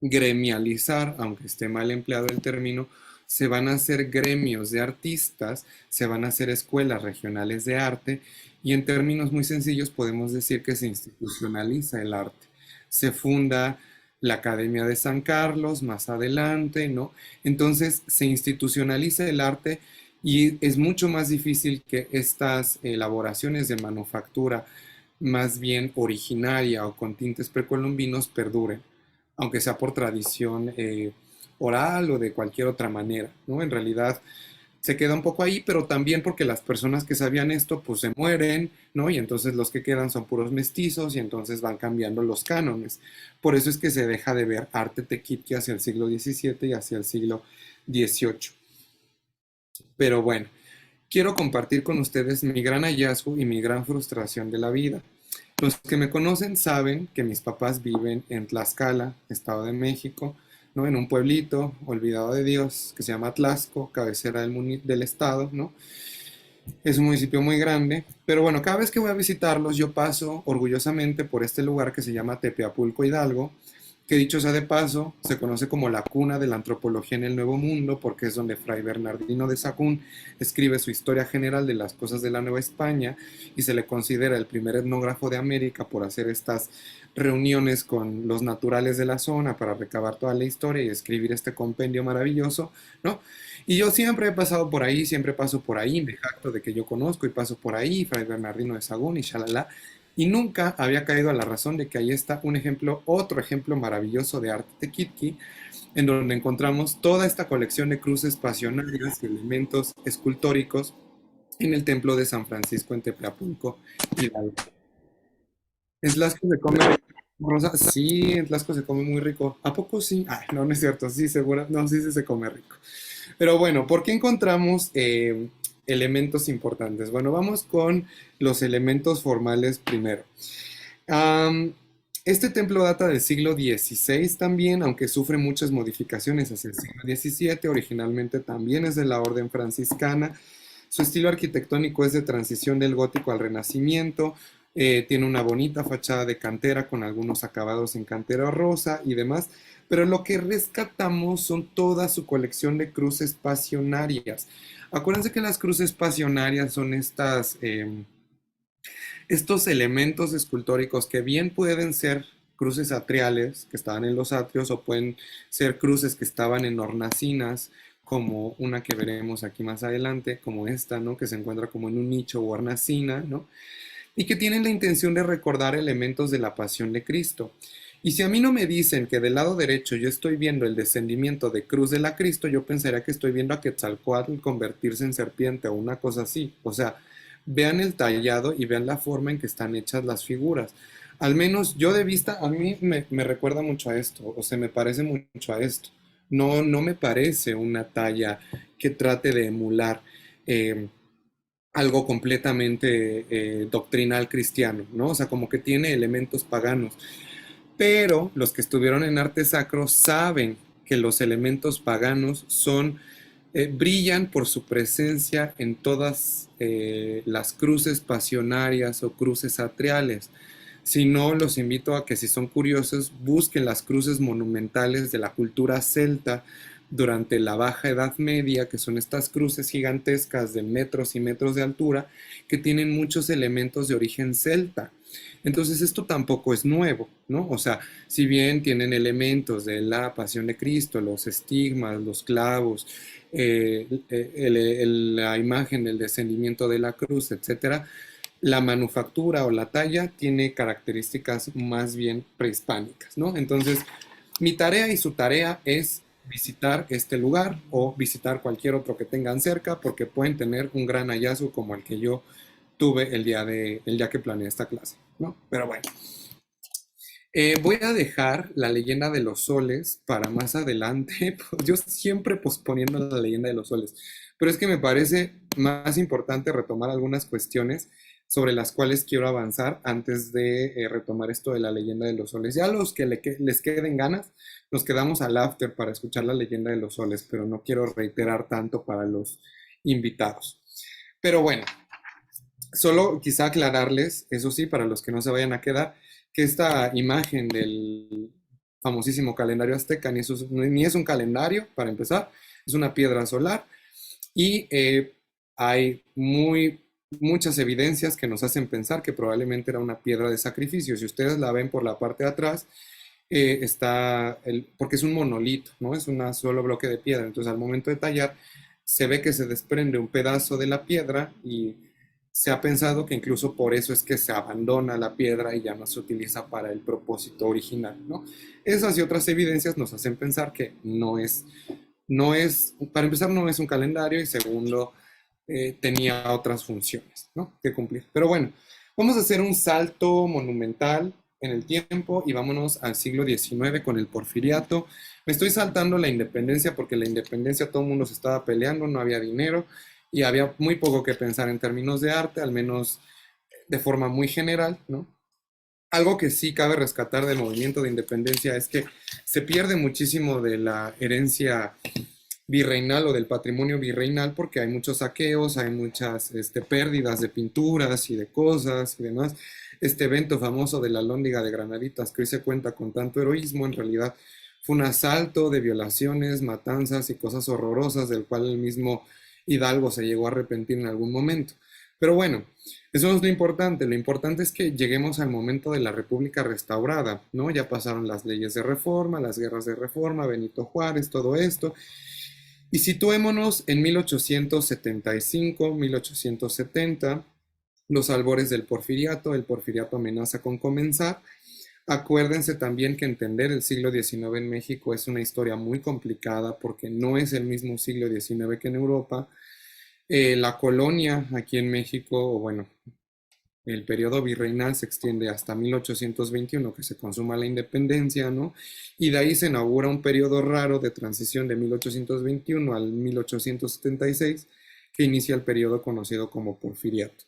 gremializar, aunque esté mal empleado el término, se van a hacer gremios de artistas, se van a hacer escuelas regionales de arte y en términos muy sencillos podemos decir que se institucionaliza el arte. Se funda la Academia de San Carlos más adelante, ¿no? Entonces se institucionaliza el arte y es mucho más difícil que estas elaboraciones de manufactura más bien originaria o con tintes precolombinos perduren, aunque sea por tradición oral o de cualquier otra manera, ¿no? En realidad se queda un poco ahí, pero también porque las personas que sabían esto, pues se mueren, ¿no? Y entonces los que quedan son puros mestizos y entonces van cambiando los cánones. Por eso es que se deja de ver arte tequitqui hacia el siglo XVII y hacia el siglo XVIII. Pero bueno, quiero compartir con ustedes mi gran hallazgo y mi gran frustración de la vida. Los que me conocen saben que mis papás viven en Tlaxcala, Estado de México, ¿no? En un pueblito olvidado de Dios que se llama Tlaxco, cabecera del estado, ¿no? Es un municipio muy grande, pero bueno, cada vez que voy a visitarlos yo paso orgullosamente por este lugar que se llama Tepeapulco Hidalgo, que dicho sea de paso, se conoce como la cuna de la antropología en el Nuevo Mundo, porque es donde Fray Bernardino de Sahagún escribe su historia general de las cosas de la Nueva España y se le considera el primer etnógrafo de América por hacer estas reuniones con los naturales de la zona para recabar toda la historia y escribir este compendio maravilloso, ¿no? Y yo siempre he pasado por ahí, siempre paso por ahí, me jacto de que yo conozco y paso por ahí, Fray Bernardino de Sahagún y shalala, y nunca había caído a la razón de que ahí está un ejemplo, otro ejemplo maravilloso de arte tequitqui, en donde encontramos toda esta colección de cruces pasionarias y elementos escultóricos en el templo de San Francisco en Tepeapulco, Hidalgo. En Tlaxco se come rico, Rosa. Sí, en Tlaxco se come muy rico. ¿A poco sí? Ay, no, no es cierto. Sí, seguro. No, sí, sí se come rico. Pero bueno, ¿por qué encontramos elementos importantes? Bueno, vamos con los elementos formales primero. Am, este templo data del siglo XVI también, aunque sufre muchas modificaciones hacia el siglo XVII. Originalmente también es de la orden franciscana. Su estilo arquitectónico es de transición del gótico al renacimiento. Tiene una bonita fachada de cantera con algunos acabados en cantera rosa y demás. Pero lo que rescatamos son toda su colección de cruces pasionarias. Acuérdense que las cruces pasionarias son estos elementos escultóricos que bien pueden ser cruces atriales que estaban en los atrios o pueden ser cruces que estaban en hornacinas, como una que veremos aquí más adelante, como esta, ¿no? Que se encuentra como en un nicho o hornacina, ¿no? Y que tienen la intención de recordar elementos de la pasión de Cristo. Y si a mí no me dicen que del lado derecho yo estoy viendo el descendimiento de cruz de la Cristo, yo pensaría que estoy viendo a Quetzalcóatl convertirse en serpiente o una cosa así. O sea, vean el tallado y vean la forma en que están hechas las figuras. Al menos yo de vista, a mí me recuerda mucho a esto, o se me parece mucho a esto. No, no me parece una talla que trate de emular eh, algo completamente doctrinal cristiano, ¿no? O sea, como que tiene elementos paganos. Pero los que estuvieron en arte sacro saben que los elementos paganos brillan por su presencia en todas las cruces pasionarias o cruces atriales. Si no, los invito a que si son curiosos, busquen las cruces monumentales de la cultura celta durante la Baja Edad Media, que son estas cruces gigantescas de metros y metros de altura, que tienen muchos elementos de origen celta. Entonces esto tampoco es nuevo, ¿no? O sea, si bien tienen elementos de la pasión de Cristo, los estigmas, los clavos, la imagen del descendimiento de la cruz, etcétera, la manufactura o la talla tiene características más bien prehispánicas, ¿no? Entonces, mi tarea y su tarea es visitar este lugar o visitar cualquier otro que tengan cerca porque pueden tener un gran hallazgo como el que yo tuve el día que planeé esta clase, ¿no? Pero bueno, voy a dejar la leyenda de los soles para más adelante. Yo siempre posponiendo la leyenda de los soles, pero es que me parece más importante retomar algunas cuestiones sobre las cuales quiero avanzar antes de retomar esto de la leyenda de los soles. Ya los que les queden ganas, nos quedamos al after para escuchar la leyenda de los soles, pero no quiero reiterar tanto para los invitados. Pero bueno, solo quizá aclararles, eso sí, para los que no se vayan a quedar, que esta imagen del famosísimo calendario azteca ni es un calendario, para empezar, es una piedra solar y hay muchas evidencias que nos hacen pensar que probablemente era una piedra de sacrificio. Si ustedes la ven por la parte de atrás, porque es un monolito, ¿no? Es un solo bloque de piedra. Entonces, al momento de tallar, se ve que se desprende un pedazo de la piedra y se ha pensado que incluso por eso es que se abandona la piedra y ya no se utiliza para el propósito original, ¿no? Esas y otras evidencias nos hacen pensar que para empezar, no es un calendario y segundo, tenía otras funciones, ¿no? Que cumplir. Pero bueno, vamos a hacer un salto monumental en el tiempo y vámonos al siglo XIX con el Porfiriato. Me estoy saltando la independencia porque la independencia todo el mundo se estaba peleando, no había dinero y había muy poco que pensar en términos de arte, al menos de forma muy general, ¿no? Algo que sí cabe rescatar del movimiento de independencia es que se pierde muchísimo de la herencia virreinal o del patrimonio virreinal porque hay muchos saqueos, hay muchas pérdidas de pinturas y de cosas y demás. Este evento famoso de la Alhóndiga de Granaditas, que hoy se cuenta con tanto heroísmo, en realidad fue un asalto de violaciones, matanzas y cosas horrorosas del cual el mismo Hidalgo se llegó a arrepentir en algún momento. Pero bueno, eso no es lo importante es que lleguemos al momento de la República restaurada, ¿no? Ya pasaron las leyes de reforma, las guerras de reforma, Benito Juárez, todo esto, y situémonos en 1875, 1870, los albores del porfiriato. El porfiriato amenaza con comenzar. Acuérdense también que entender el siglo XIX en México es una historia muy complicada porque no es el mismo siglo XIX que en Europa. La colonia aquí en México, o bueno, el periodo virreinal se extiende hasta 1821, que se consuma la independencia, ¿no? Y de ahí se inaugura un periodo raro de transición de 1821 al 1876, que inicia el periodo conocido como Porfiriato.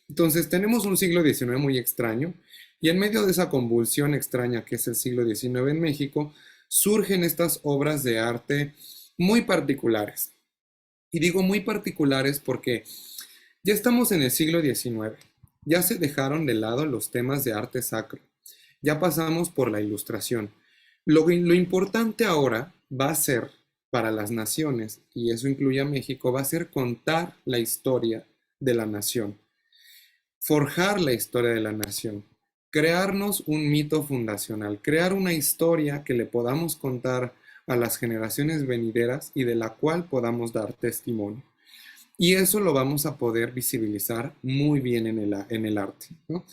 Entonces tenemos un siglo XIX muy extraño, y en medio de esa convulsión extraña que es el siglo XIX en México, surgen estas obras de arte muy particulares. Y digo muy particulares porque ya estamos en el siglo XIX. Ya se dejaron de lado los temas de arte sacro. Ya pasamos por la ilustración. Lo importante ahora va a ser para las naciones, y eso incluye a México, va a ser contar la historia de la nación, forjar la historia de la nación, crearnos un mito fundacional, crear una historia que le podamos contar a las generaciones venideras y de la cual podamos dar testimonio. Y eso lo vamos a poder visibilizar muy bien en el arte, ¿no?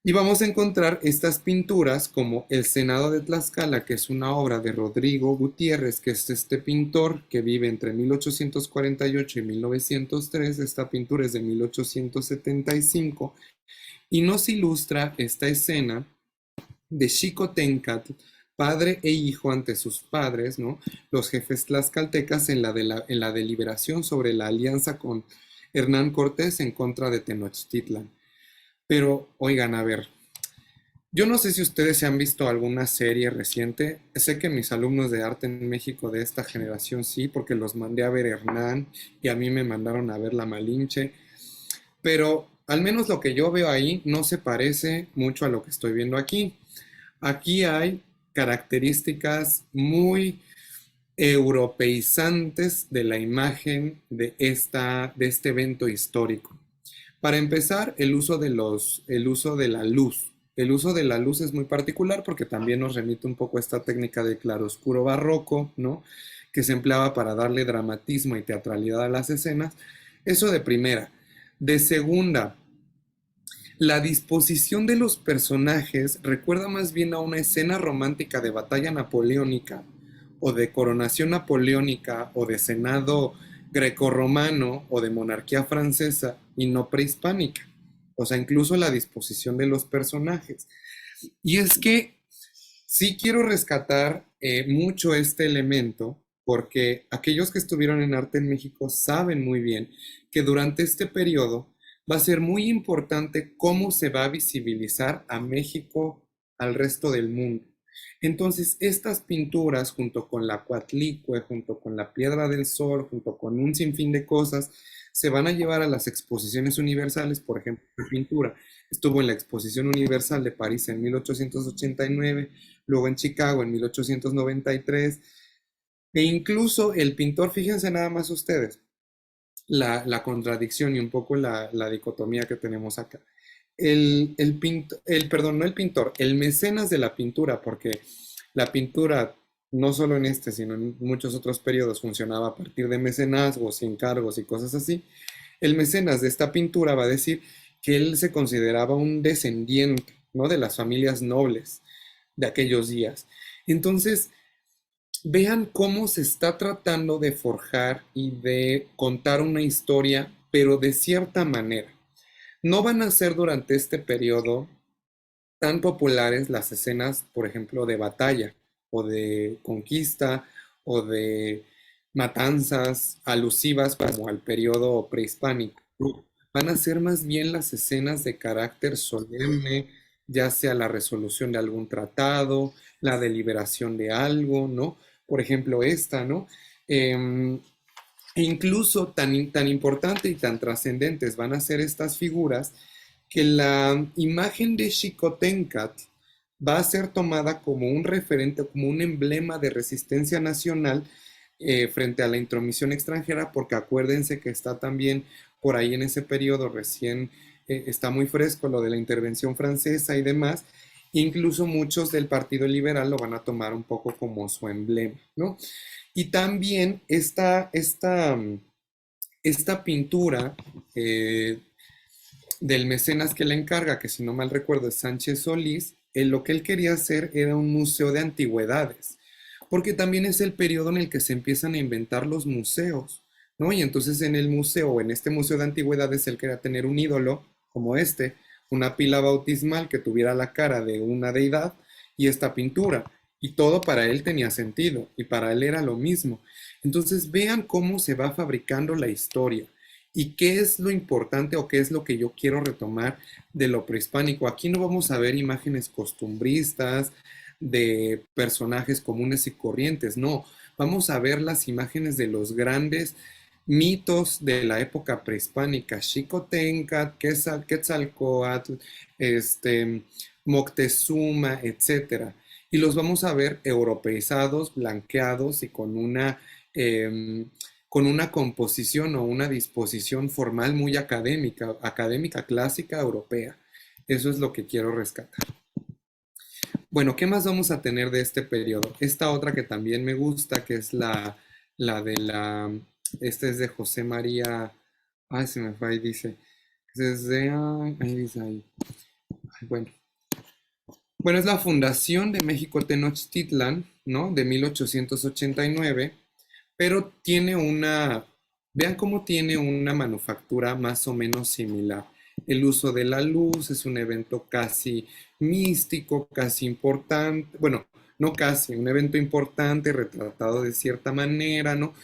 Y vamos a encontrar estas pinturas como El Senado de Tlaxcala, que es una obra de Rodrigo Gutiérrez, que es este pintor que vive entre 1848 y 1903. Esta pintura es de 1875 y nos ilustra esta escena de Xicoténcatl, padre e hijo ante sus padres, ¿no? Los jefes tlaxcaltecas en la deliberación sobre la alianza con Hernán Cortés en contra de Tenochtitlan. Pero, oigan, a ver, yo no sé si ustedes se han visto alguna serie reciente. Sé que mis alumnos de arte en México de esta generación sí, porque los mandé a ver Hernán y a mí me mandaron a ver La Malinche, pero al menos lo que yo veo ahí no se parece mucho a lo que estoy viendo aquí. Aquí hay características muy europeizantes de la imagen de este evento histórico. Para empezar, el uso de la luz. El uso de la luz es muy particular porque también nos remite un poco a esta técnica de claroscuro barroco, ¿no? Que se empleaba para darle dramatismo y teatralidad a las escenas. Eso de primera. De segunda, la disposición de los personajes recuerda más bien a una escena romántica de batalla napoleónica o de coronación napoleónica o de senado grecorromano o de monarquía francesa y no prehispánica. O sea, incluso la disposición de los personajes. Y es que sí quiero rescatar mucho este elemento porque aquellos que estuvieron en arte en México saben muy bien que durante este periodo va a ser muy importante cómo se va a visibilizar a México al resto del mundo. Entonces, estas pinturas, junto con la Coatlicue, junto con la Piedra del Sol, junto con un sinfín de cosas, se van a llevar a las exposiciones universales. Por ejemplo, la pintura estuvo en la Exposición Universal de París en 1889, luego en Chicago en 1893, e incluso el pintor, fíjense nada más ustedes, la contradicción y un poco la dicotomía que tenemos acá. Perdón, no el pintor, el mecenas de la pintura, porque la pintura, no solo en este, sino en muchos otros periodos, funcionaba a partir de mecenazgos, encargos y cosas así. El mecenas de esta pintura va a decir que él se consideraba un descendiente, ¿no? De las familias nobles de aquellos días. Entonces, vean cómo se está tratando de forjar y de contar una historia, pero de cierta manera. No van a ser durante este periodo tan populares las escenas, por ejemplo, de batalla o de conquista o de matanzas alusivas como al periodo prehispánico. No, van a ser más bien las escenas de carácter solemne, ya sea la resolución de algún tratado, la deliberación de algo, ¿no? Por ejemplo, esta, ¿no? Em, e incluso tan importante y tan trascendentes van a ser estas figuras que la imagen de Xicoténcatl va a ser tomada como un referente, como un emblema de resistencia nacional frente a la intromisión extranjera, porque acuérdense que está también por ahí en ese periodo recién, está muy fresco lo de la intervención francesa y demás. Incluso muchos del Partido Liberal lo van a tomar un poco como su emblema, ¿no? Y también esta pintura del mecenas que le encarga, que si no mal recuerdo es Sánchez Solís, lo que él quería hacer era un museo de antigüedades, porque también es el periodo en el que se empiezan a inventar los museos, ¿no? Y entonces en el museo, en este museo de antigüedades, él quería tener un ídolo como este, una pila bautismal que tuviera la cara de una deidad y esta pintura. Y todo para él tenía sentido y para él era lo mismo. Entonces vean cómo se va fabricando la historia. ¿Y qué es lo importante o qué es lo que yo quiero retomar de lo prehispánico? Aquí no vamos a ver imágenes costumbristas de personajes comunes y corrientes, no. Vamos a ver las imágenes de los grandes mitos de la época prehispánica, Xicoténcatl, Quetzalcóatl, Moctezuma, etcétera. Y los vamos a ver europeizados, blanqueados y con una composición o una disposición formal muy académica, académica clásica europea. Eso es lo que quiero rescatar. Bueno, ¿qué más vamos a tener de este periodo? Esta otra que también me gusta, que es la de la, esta es de José María, ay, se me fue ahí, dice, desde, ahí dice ahí, Bueno, bueno, es la fundación de México Tenochtitlan, ¿no? De 1889, pero tiene una, vean cómo tiene una manufactura más o menos similar. El uso de la luz es un evento casi místico, casi importante, bueno, no casi, un evento importante retratado de cierta manera, ¿no?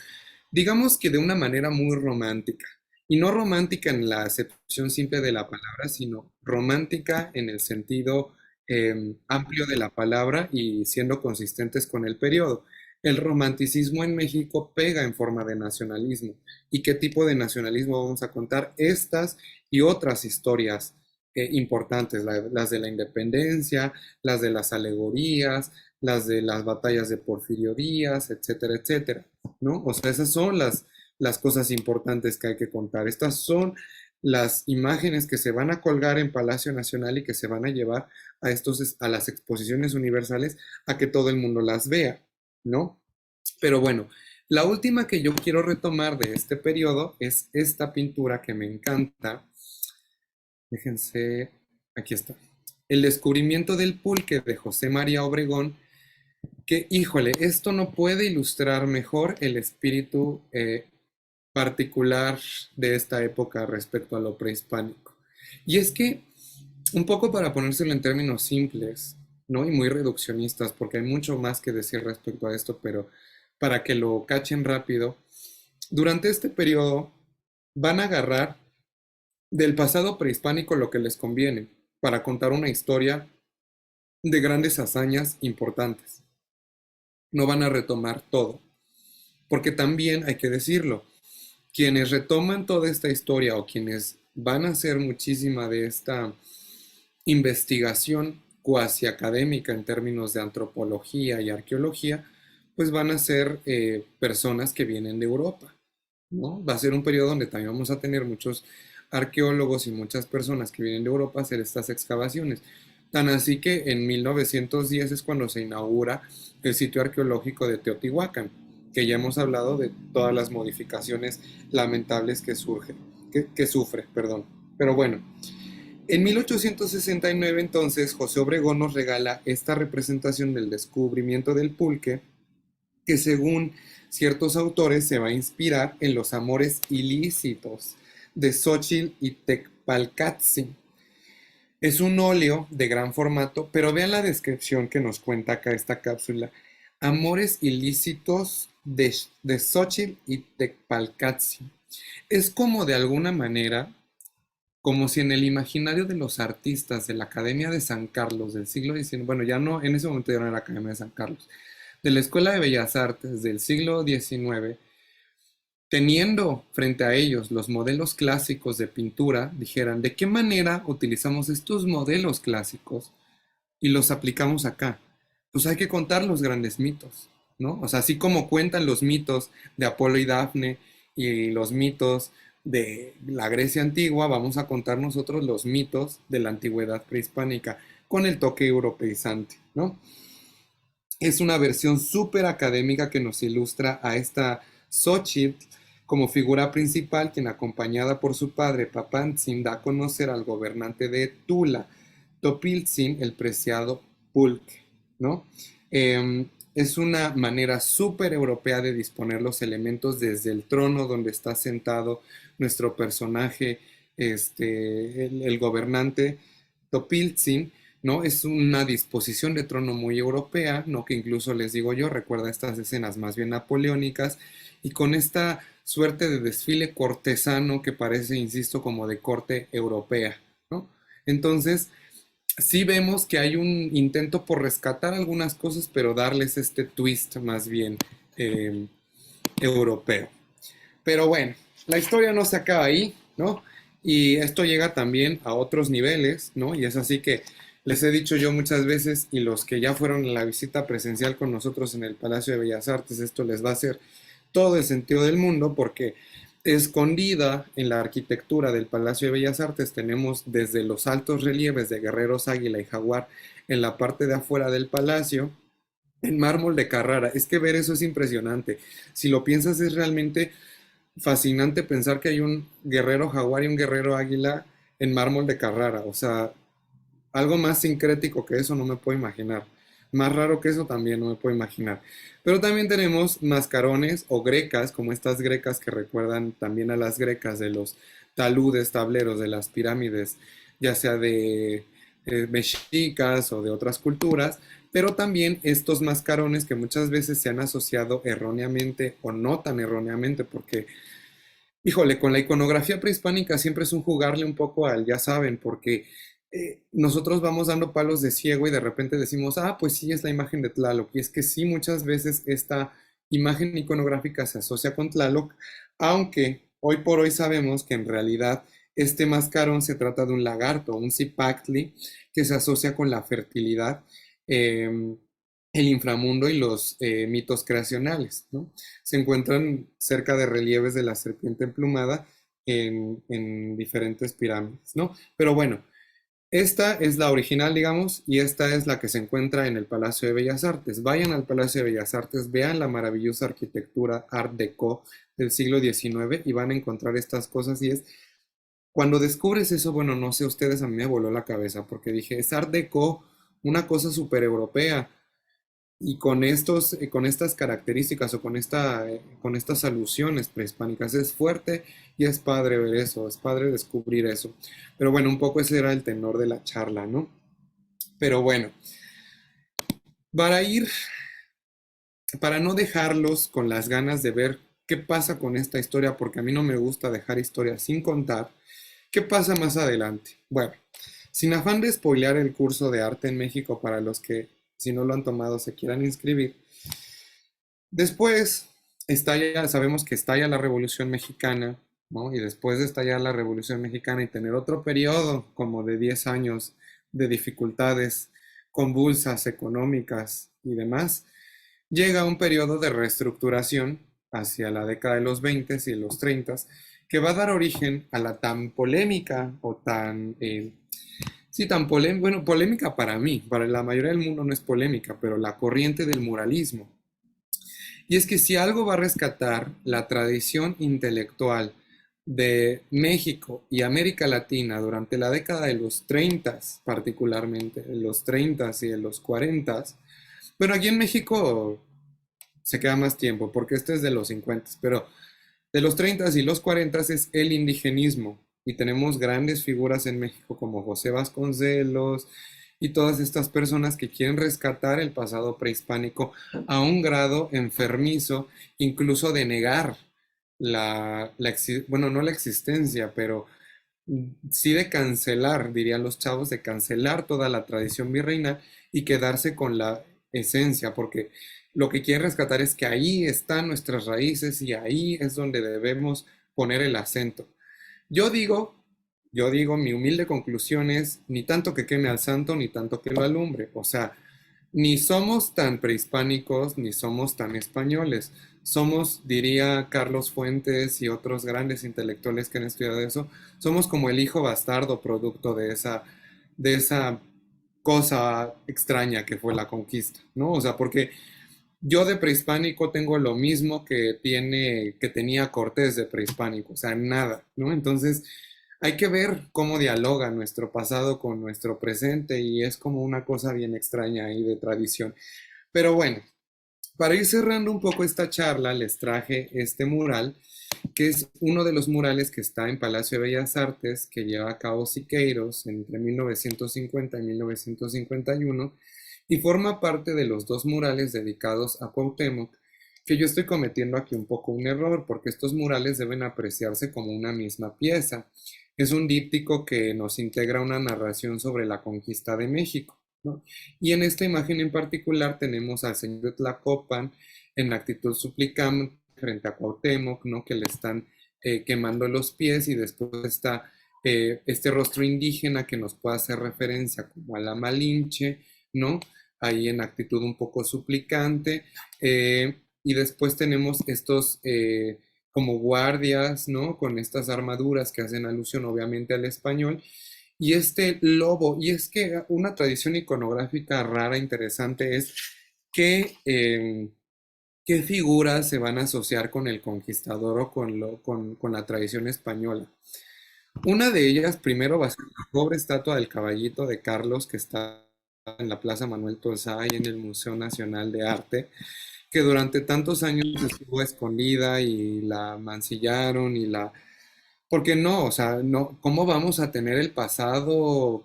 Digamos que de una manera muy romántica. Y no romántica en la acepción simple de la palabra, sino romántica en el sentido amplio de la palabra y siendo consistentes con el periodo. El romanticismo en México pega en forma de nacionalismo. ¿Y qué tipo de nacionalismo vamos a contar? Estas y otras historias importantes, las de la independencia, las de las alegorías, las de las batallas de Porfirio Díaz, etcétera, etcétera. ¿No? O sea, esas son las cosas importantes que hay que contar. Estas son las imágenes que se van a colgar en Palacio Nacional y que se van a llevar a las exposiciones universales a que todo el mundo las vea, ¿no? Pero bueno, la última que yo quiero retomar de este periodo es esta pintura que me encanta. Déjense, aquí está. El descubrimiento del pulque de José María Obregón, que, híjole, esto no puede ilustrar mejor el espíritu particular de esta época respecto a lo prehispánico. Y es que, un poco para ponérselo en términos simples, ¿no? Y muy reduccionistas, porque hay mucho más que decir respecto a esto, pero para que lo cachen rápido, durante este periodo van a agarrar del pasado prehispánico lo que les conviene para contar una historia de grandes hazañas importantes. No van a retomar todo, porque también hay que decirlo, quienes retoman toda esta historia o quienes van a hacer muchísima de esta investigación cuasi académica en términos de antropología y arqueología, pues van a ser personas que vienen de Europa, ¿no? Va a ser un periodo donde también vamos a tener muchos arqueólogos y muchas personas que vienen de Europa a hacer estas excavaciones. Tan así que en 1910 es cuando se inaugura el sitio arqueológico de Teotihuacán, que ya hemos hablado de todas las modificaciones lamentables que sufre, perdón. Pero bueno, en 1869 entonces José Obregón nos regala esta representación del descubrimiento del pulque, que según ciertos autores se va a inspirar en los amores ilícitos de Xochitl y Tecpalcatzi. Es un óleo de gran formato, pero vean la descripción que nos cuenta acá esta cápsula. Amores ilícitos de Xochitl y Tecpalcatzi. Es como de alguna manera, como si en el imaginario de los artistas de la Academia de San Carlos del siglo XIX, bueno, ya no, en ese momento ya no era la Academia de San Carlos, de la Escuela de Bellas Artes del siglo XIX, teniendo frente a ellos los modelos clásicos de pintura, dijeran, ¿de qué manera utilizamos estos modelos clásicos y los aplicamos acá? Pues hay que contar los grandes mitos, ¿no? O sea, así como cuentan los mitos de Apolo y Dafne y los mitos de la Grecia antigua, vamos a contar nosotros los mitos de la antigüedad prehispánica con el toque europeizante, ¿no? Es una versión súper académica que nos ilustra a esta Xochitl como figura principal, quien acompañada por su padre Papantzin da a conocer al gobernante de Tula, Topiltzin, el preciado Pulque, ¿no? Es una manera súper europea de disponer los elementos desde el trono donde está sentado nuestro personaje, el gobernante Topiltzin, ¿no? Es una disposición de trono muy europea, ¿no? Que incluso les digo yo, recuerda estas escenas más bien napoleónicas, y con esta suerte de desfile cortesano que parece, insisto, como de corte europea, ¿no? Entonces, sí vemos que hay un intento por rescatar algunas cosas, pero darles este twist más bien eh, europeo. Pero bueno, la historia no se acaba ahí, ¿no? Y esto llega también a otros niveles, ¿no? Y es así que les he dicho yo muchas veces, y los que ya fueron en la visita presencial con nosotros en el Palacio de Bellas Artes, esto les va a hacer todo el sentido del mundo, porque escondida en la arquitectura del Palacio de Bellas Artes tenemos desde los altos relieves de guerreros águila y jaguar en la parte de afuera del palacio, en mármol de Carrara. Es que ver eso es impresionante. Si lo piensas, es realmente fascinante pensar que hay un guerrero jaguar y un guerrero águila en mármol de Carrara. O sea, algo más sincrético que eso no me puedo imaginar. Más raro que eso también no me puedo imaginar. Pero también tenemos mascarones o grecas, como estas grecas que recuerdan también a las grecas de los taludes, tableros de las pirámides, ya sea de mexicas o de otras culturas, pero también estos mascarones que muchas veces se han asociado erróneamente o no tan erróneamente, porque híjole, con la iconografía prehispánica siempre es un jugarle un poco al ya saben, porque nosotros vamos dando palos de ciego y de repente decimos, ah, pues sí, es la imagen de Tlaloc. Y es que sí, muchas veces esta imagen iconográfica se asocia con Tlaloc, aunque hoy por hoy sabemos que en realidad este mascarón se trata de un lagarto, un cipactli, que se asocia con la fertilidad, em, el inframundo y los mitos creacionales, ¿no? Se encuentran cerca de relieves de la serpiente emplumada en diferentes pirámides, ¿no? Pero bueno, esta es la original, digamos, y esta es la que se encuentra en el Palacio de Bellas Artes. Vayan al Palacio de Bellas Artes, vean la maravillosa arquitectura Art Deco del siglo XIX y van a encontrar estas cosas. Y es, cuando descubres eso, bueno, no sé, ustedes a mí me voló la cabeza porque dije, es Art Deco, una cosa súper europea. Y con estos, con estas características o con estas alusiones prehispánicas es fuerte y es padre ver eso, es padre descubrir eso. Pero bueno, un poco ese era el tenor de la charla, ¿no? Pero bueno, para ir, para no dejarlos con las ganas de ver qué pasa con esta historia, porque a mí no me gusta dejar historias sin contar, ¿qué pasa más adelante? Bueno, sin afán de spoilear el curso de arte en México para los que, si no lo han tomado, se quieran inscribir. Después estalla, sabemos que estalla la Revolución Mexicana, ¿no? Y después de estallar la Revolución Mexicana y tener otro periodo como de 10 años de dificultades convulsas económicas y demás, llega un periodo de reestructuración hacia la década de los 20 y los 30 que va a dar origen a la tan polémica o tan, sí, tan polémica, bueno, polémica para mí, para la mayoría del mundo no es polémica, pero la corriente del muralismo. Y es que si algo va a rescatar la tradición intelectual de México y América Latina durante la década de los 30, particularmente, en los 30 y en los 40, bueno, aquí en México se queda más tiempo porque este es de los 50, pero de los 30 y los 40 es el indigenismo. Y tenemos grandes figuras en México como José Vasconcelos y todas estas personas que quieren rescatar el pasado prehispánico a un grado enfermizo, incluso de negar bueno, no la existencia, pero sí de cancelar, dirían los chavos, de cancelar toda la tradición virreinal y quedarse con la esencia, porque lo que quieren rescatar es que ahí están nuestras raíces y ahí es donde debemos poner el acento. Yo digo, yo digo, mi humilde conclusión es, ni tanto que queme al santo, ni tanto que lo alumbre. O sea, ni somos tan prehispánicos, ni somos tan españoles. Somos, diría Carlos Fuentes y otros grandes intelectuales que han estudiado eso, somos como el hijo bastardo producto de esa cosa extraña que fue la conquista, ¿no? O sea, porque yo de prehispánico tengo lo mismo que tenía Cortés de prehispánico, o sea, nada, ¿no? Entonces, hay que ver cómo dialoga nuestro pasado con nuestro presente y es como una cosa bien extraña ahí de tradición. Pero bueno, para ir cerrando un poco esta charla, les traje este mural, que es uno de los murales que está en Palacio de Bellas Artes, que lleva a cabo Siqueiros entre 1950 y 1951, y forma parte de los dos murales dedicados a Cuauhtémoc, que yo estoy cometiendo aquí un poco un error, porque estos murales deben apreciarse como una misma pieza. Es un díptico que nos integra una narración sobre la conquista de México, ¿no? Y en esta imagen en particular tenemos al señor de Tlacopan en actitud suplicante frente a Cuauhtémoc, ¿no? Que le están quemando los pies y después está este rostro indígena que nos puede hacer referencia como a la Malinche, ¿no? Ahí en actitud un poco suplicante. Y después tenemos estos como guardias, ¿no? Con estas armaduras que hacen alusión obviamente al español. Y este lobo, y es que una tradición iconográfica rara, interesante, es que qué figuras se van a asociar con el conquistador o con la tradición española. Una de ellas primero va a ser la pobre estatua del caballito de Carlos que está en la Plaza Manuel Tolsá y en el Museo Nacional de Arte, que durante tantos años estuvo escondida y la mancillaron y la... ¿Por qué no? O sea, no, ¿cómo vamos a tener el pasado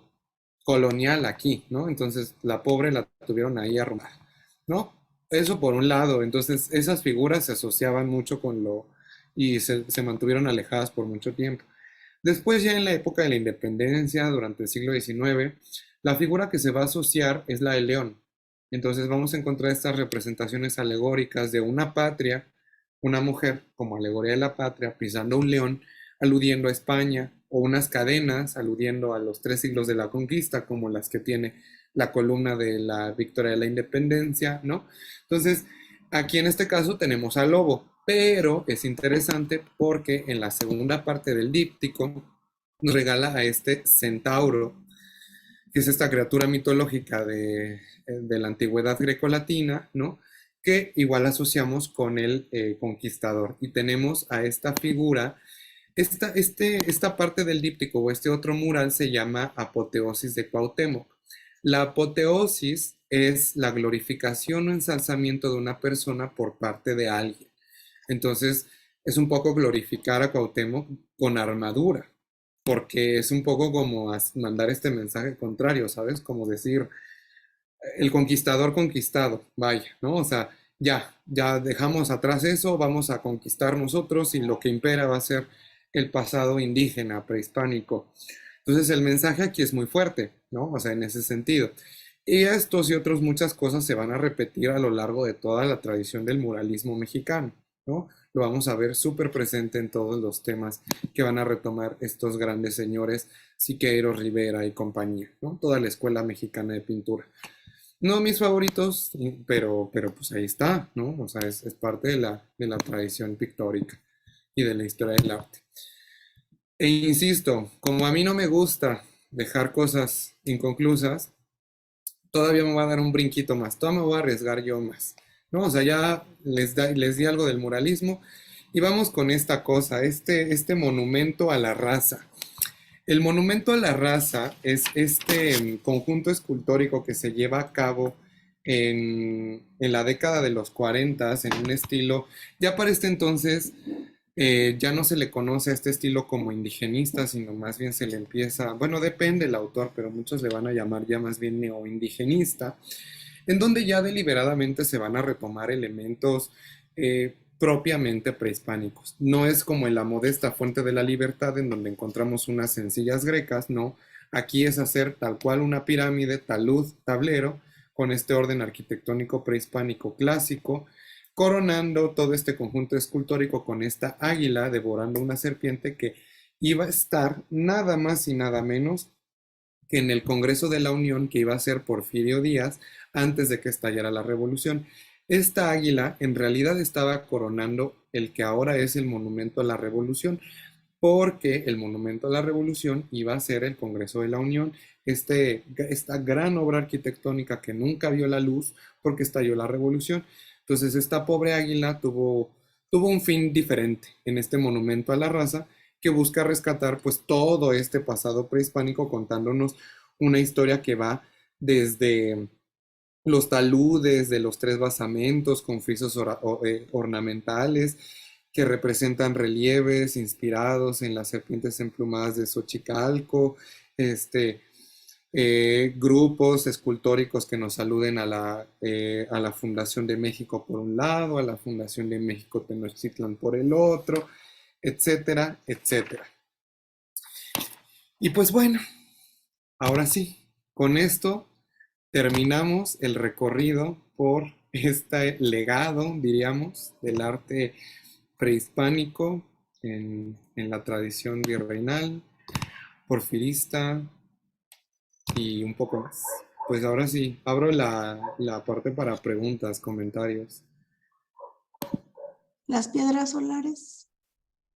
colonial aquí, ¿no? Entonces la pobre la tuvieron ahí arrumada, ¿no? Eso por un lado, entonces esas figuras se asociaban mucho con lo y se mantuvieron alejadas por mucho tiempo. Después, ya en la época de la independencia, durante el siglo XIX, la figura que se va a asociar es la del león. Entonces vamos a encontrar estas representaciones alegóricas de una patria, una mujer como alegoría de la patria, pisando un león, aludiendo a España, o unas cadenas aludiendo a los 3 siglos de la conquista, como las que tiene la columna de la victoria de la independencia, ¿no? Entonces, aquí en este caso tenemos al lobo, pero es interesante porque en la segunda parte del díptico nos regala a este centauro, que es esta criatura mitológica de la antigüedad grecolatina, ¿no? Que igual asociamos con el conquistador. Y tenemos a esta figura, esta parte del díptico o este otro mural se llama Apoteosis de Cuauhtémoc. La apoteosis es la glorificación o ensalzamiento de una persona por parte de alguien. Entonces, es un poco glorificar a Cuauhtémoc con armadura, porque es un poco como mandar este mensaje contrario, ¿sabes? Como decir, el conquistador conquistado, vaya, ¿no? O sea, ya dejamos atrás eso, vamos a conquistar nosotros y lo que impera va a ser el pasado indígena, prehispánico. Entonces el mensaje aquí es muy fuerte, ¿no? O sea, en ese sentido. Y estos y otros muchas cosas se van a repetir a lo largo de toda la tradición del muralismo mexicano, ¿no? Lo vamos a ver súper presente en todos los temas que van a retomar estos grandes señores, Siqueiros, Rivera y compañía, ¿no? Toda la escuela mexicana de pintura. No mis favoritos, pero pues ahí está, ¿no? O sea, es parte de la tradición pictórica y de la historia del arte. E insisto, como a mí no me gusta dejar cosas inconclusas, todavía me va a dar un brinquito más, todavía me voy a arriesgar yo más, ¿no? O sea, ya les di algo del muralismo y vamos con esta cosa, este monumento a la raza. El monumento a la raza es este conjunto escultórico que se lleva a cabo en la década de los 40 en un estilo, ya para este entonces ya no se le conoce a este estilo como indigenista, sino más bien se le empieza, bueno, depende del autor, pero muchos le van a llamar ya más bien neoindigenista, en donde ya deliberadamente se van a retomar elementos propiamente prehispánicos. No es como en la modesta Fuente de la Libertad, en donde encontramos unas sencillas grecas, no. Aquí es hacer tal cual una pirámide, talud, tablero, con este orden arquitectónico prehispánico clásico, coronando todo este conjunto escultórico con esta águila devorando una serpiente que iba a estar nada más y nada menos que en el Congreso de la Unión que iba a ser Porfirio Díaz antes de que estallara la revolución. Esta águila en realidad estaba coronando el que ahora es el Monumento a la Revolución, porque el Monumento a la Revolución iba a ser el Congreso de la Unión, esta gran obra arquitectónica que nunca vio la luz porque estalló la revolución. Entonces esta pobre águila tuvo un fin diferente en este monumento a la raza que busca rescatar pues todo este pasado prehispánico contándonos una historia que va desde los taludes de los 3 basamentos con frisos ornamentales que representan relieves inspirados en las serpientes emplumadas de Xochicalco, este, grupos escultóricos que nos aluden a la Fundación de México por un lado, a la Fundación de México Tenochtitlan por el otro, etcétera, etcétera. Y pues bueno, ahora sí, con esto terminamos el recorrido por este legado, diríamos, del arte prehispánico en la tradición virreinal, porfirista y un poco más. Pues ahora sí, abro la parte para preguntas, comentarios. Las piedras solares.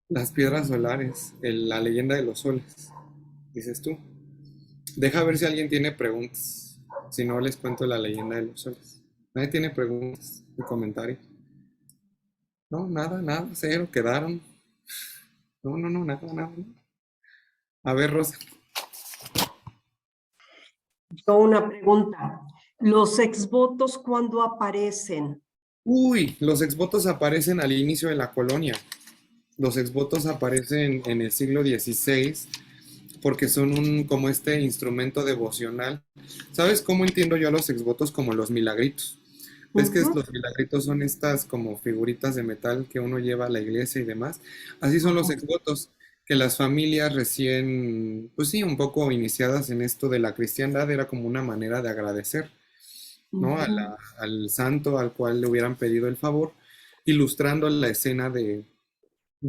Las piedras solares, la leyenda de los soles, dices tú. Deja ver si alguien tiene preguntas. Si no, les cuento la leyenda de los soles. ¿Nadie tiene preguntas y comentarios? No, nada, nada, cero, quedaron. No, nada, nada. A ver, Rosa. Yo una pregunta. ¿Los exvotos cuándo aparecen? Uy, los exvotos aparecen al inicio de la colonia. Los exvotos aparecen en el siglo XVI porque son como este instrumento devocional. ¿Sabes cómo entiendo yo a los exvotos? Como los milagritos. ¿Ves que Ujú, los milagritos son estas como figuritas de metal que uno lleva a la iglesia y demás? Así son los ajá, exvotos, que las familias recién, pues sí, un poco iniciadas en esto de la cristiandad era como una manera de agradecer, ¿no? ujú. Al santo al cual le hubieran pedido el favor, ilustrando la escena de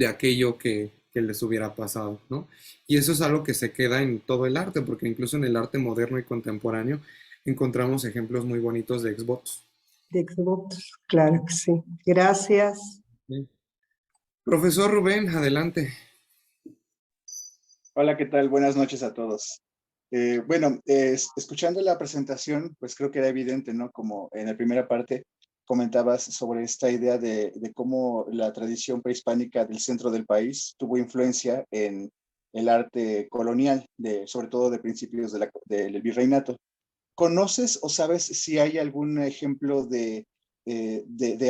aquello que les hubiera pasado, ¿no? Y eso es algo que se queda en todo el arte, porque incluso en el arte moderno y contemporáneo encontramos ejemplos muy bonitos de exvotos. De exvotos, claro que sí. Gracias. Sí. Profesor Rubén, adelante. Hola, ¿qué tal? Buenas noches a todos. Escuchando la presentación, pues creo que era evidente, ¿no? Como en la primera parte comentabas sobre esta idea de cómo la tradición prehispánica del centro del país tuvo influencia en el arte colonial, sobre todo de principios del virreinato. ¿Conoces o sabes si hay algún ejemplo de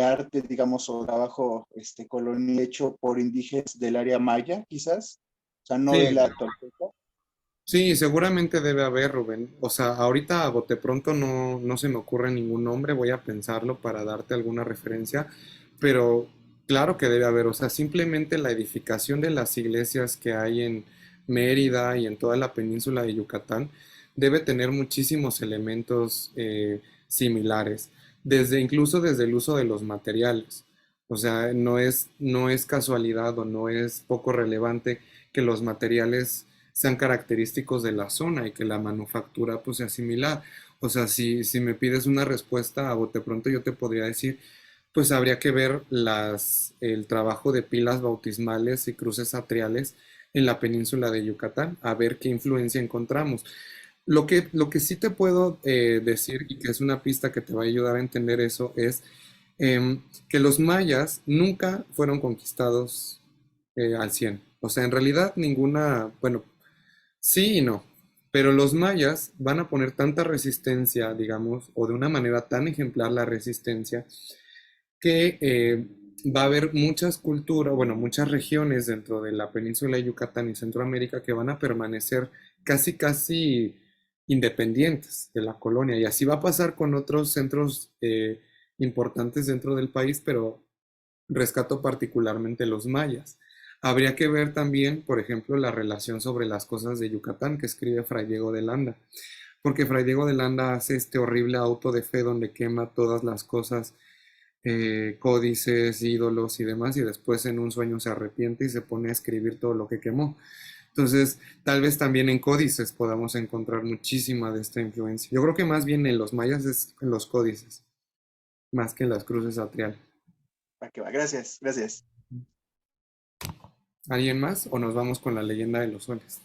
arte, digamos, o trabajo colonial hecho por indígenas del área maya, quizás? O sea, no de Sí, la actual. sí, seguramente debe haber, Rubén. O sea, ahorita a bote pronto no se me ocurre ningún nombre, voy a pensarlo para darte alguna referencia, pero claro que debe haber. O sea, simplemente la edificación de las iglesias que hay en Mérida y en toda la península de Yucatán debe tener muchísimos elementos similares, incluso desde el uso de los materiales. O sea, no es casualidad o no es poco relevante que los materiales sean característicos de la zona y que la manufactura pues sea similar. O sea, si me pides una respuesta a bote pronto, yo te podría decir, pues habría que ver el trabajo de pilas bautismales y cruces atriales en la península de Yucatán, a ver qué influencia encontramos. Lo que sí te puedo decir, y que es una pista que te va a ayudar a entender eso, es que los mayas nunca fueron conquistados al 100. O sea, en realidad ninguna, bueno, sí y no, pero los mayas van a poner tanta resistencia, digamos, o de una manera tan ejemplar la resistencia, que va a haber muchas culturas, bueno, muchas regiones dentro de la península de Yucatán y Centroamérica que van a permanecer casi, casi independientes de la colonia. Y así va a pasar con otros centros importantes dentro del país, pero rescato particularmente los mayas. Habría que ver también, por ejemplo, la relación sobre las cosas de Yucatán que escribe Fray Diego de Landa, porque Fray Diego de Landa hace este horrible auto de fe donde quema todas las cosas, códices, ídolos y demás, y después en un sueño se arrepiente y se pone a escribir todo lo que quemó. Entonces, tal vez también en códices podamos encontrar muchísima de esta influencia. Yo creo que más bien en los mayas es en los códices, más que en las cruces atriales. Va que va. Gracias, gracias. ¿Alguien más o nos vamos con la leyenda de los soles?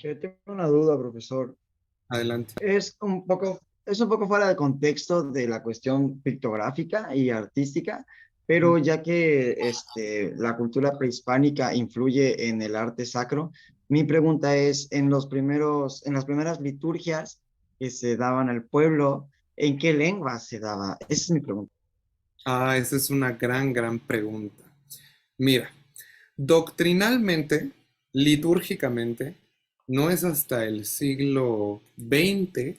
Tengo una duda, profesor. Adelante. Es un poco fuera de contexto de la cuestión pictográfica y artística, pero ya que la cultura prehispánica influye en el arte sacro, mi pregunta es, en las primeras liturgias que se daban al pueblo, ¿en qué lengua se daba? Esa es mi pregunta. Ah, esa es una gran, gran pregunta. Mira, doctrinalmente, litúrgicamente, no es hasta el siglo XX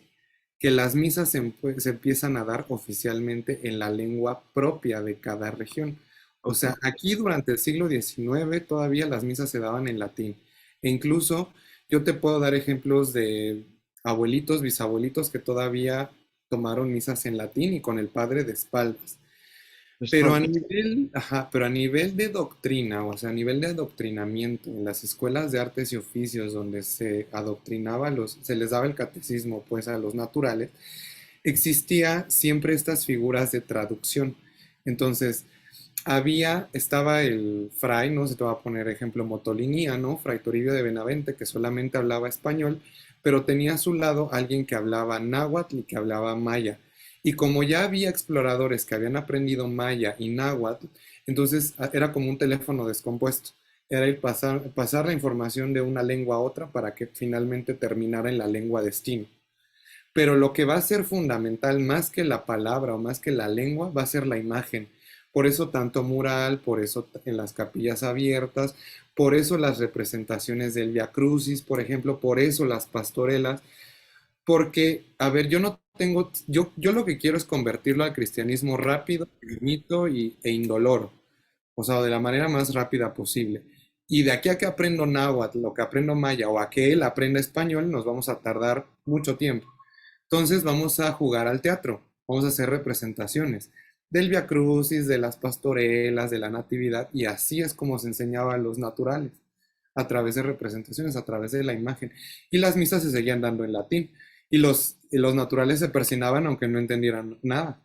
que las misas se empiezan a dar oficialmente en la lengua propia de cada región. O Ok. sea, aquí durante el siglo XIX todavía las misas se daban en latín. E incluso yo te puedo dar ejemplos de abuelitos, bisabuelitos que todavía tomaron misas en latín y con el padre de espaldas. Pero a Respaldo. nivel, ajá, pero a nivel de doctrina, o sea, a nivel de adoctrinamiento, en las escuelas de artes y oficios donde se adoctrinaba se les daba el catecismo, pues, a los naturales, existía siempre estas figuras de traducción. Entonces, estaba el fray, ¿no? Se te va a poner ejemplo Motolinía, ¿no? Fray Toribio de Benavente, que solamente hablaba español, pero tenía a su lado alguien que hablaba náhuatl y que hablaba maya. Y como ya había exploradores que habían aprendido maya y náhuatl, entonces era como un teléfono descompuesto. era ir pasar la información de una lengua a otra para que finalmente terminara en la lengua destino. Pero lo que va a ser fundamental, más que la palabra o más que la lengua, va a ser la imagen. Por eso tanto mural, por eso en las capillas abiertas, por eso las representaciones del Via Crucis, por ejemplo, por eso las pastorelas, porque, a ver, yo no tengo, yo lo que quiero es convertirlo al cristianismo rápido, bonito e indoloro, o sea, de la manera más rápida posible. Y de aquí a que aprendo náhuatl, lo que aprendo maya, o a que él aprenda español, nos vamos a tardar mucho tiempo. Entonces vamos a jugar al teatro, vamos a hacer representaciones del Via Crucis, de las pastorelas, de la Natividad, y así es como se enseñaba a los naturales, a través de representaciones, a través de la imagen. Y las misas se seguían dando en latín, y los naturales se persinaban aunque no entendieran nada.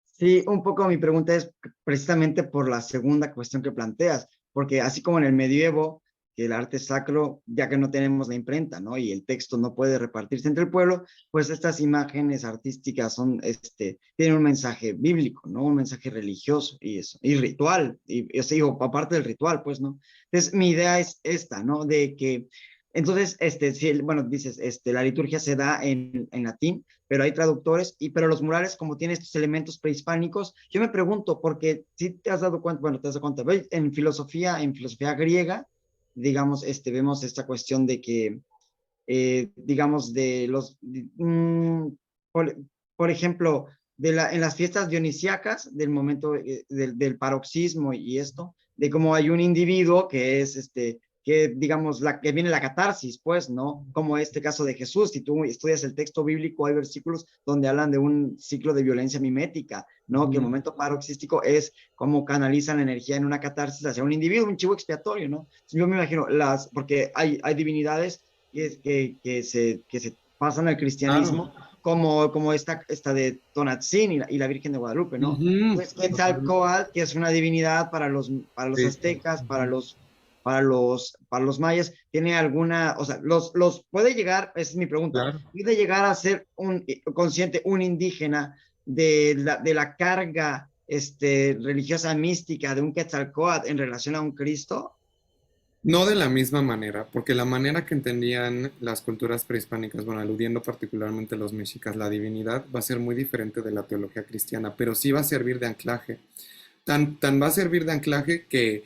Sí, un poco mi pregunta es precisamente por la segunda cuestión que planteas, porque así como en el medievo, que el arte sacro, ya que no tenemos la imprenta, ¿no? Y el texto no puede repartirse entre el pueblo, pues estas imágenes artísticas son, tienen un mensaje bíblico, ¿no? Un mensaje religioso y eso, y ritual, digo, aparte del ritual, pues, ¿no? Entonces, mi idea es esta, ¿no? De que, entonces, si, bueno, dices, la liturgia se da en latín, pero hay traductores, pero los murales, como tienen estos elementos prehispánicos, yo me pregunto, porque si te has dado cuenta, bueno, te has dado cuenta, ¿ves? En filosofía griega, digamos, vemos esta cuestión de que, digamos, de los, por, por ejemplo, en las fiestas dionisíacas, del momento del paroxismo y esto, de cómo hay un individuo que es que digamos, que viene la catarsis, pues, ¿no? Como este caso de Jesús, si tú estudias el texto bíblico, hay versículos donde hablan de un ciclo de violencia mimética, ¿no? Que el momento paroxístico es como canalizan la energía en una catarsis hacia un individuo, un chivo expiatorio, ¿no? Yo me imagino, porque hay divinidades que se pasan al cristianismo, Claro. como esta de Tonatzin y la Virgen de Guadalupe, ¿no? Ujú. Pues Quetzalcóatl, que es una divinidad para los Sí. aztecas, para los mayas, tiene alguna, o sea, los puede llegar, esa es mi pregunta, Claro. puede llegar a ser un consciente, un indígena de la carga religiosa mística de un Quetzalcóatl en relación a un Cristo. No de la misma manera, porque la manera que entendían las culturas prehispánicas, bueno, aludiendo particularmente a los mexicas, la divinidad va a ser muy diferente de la teología cristiana, pero sí va a servir de anclaje. Tan va a servir de anclaje que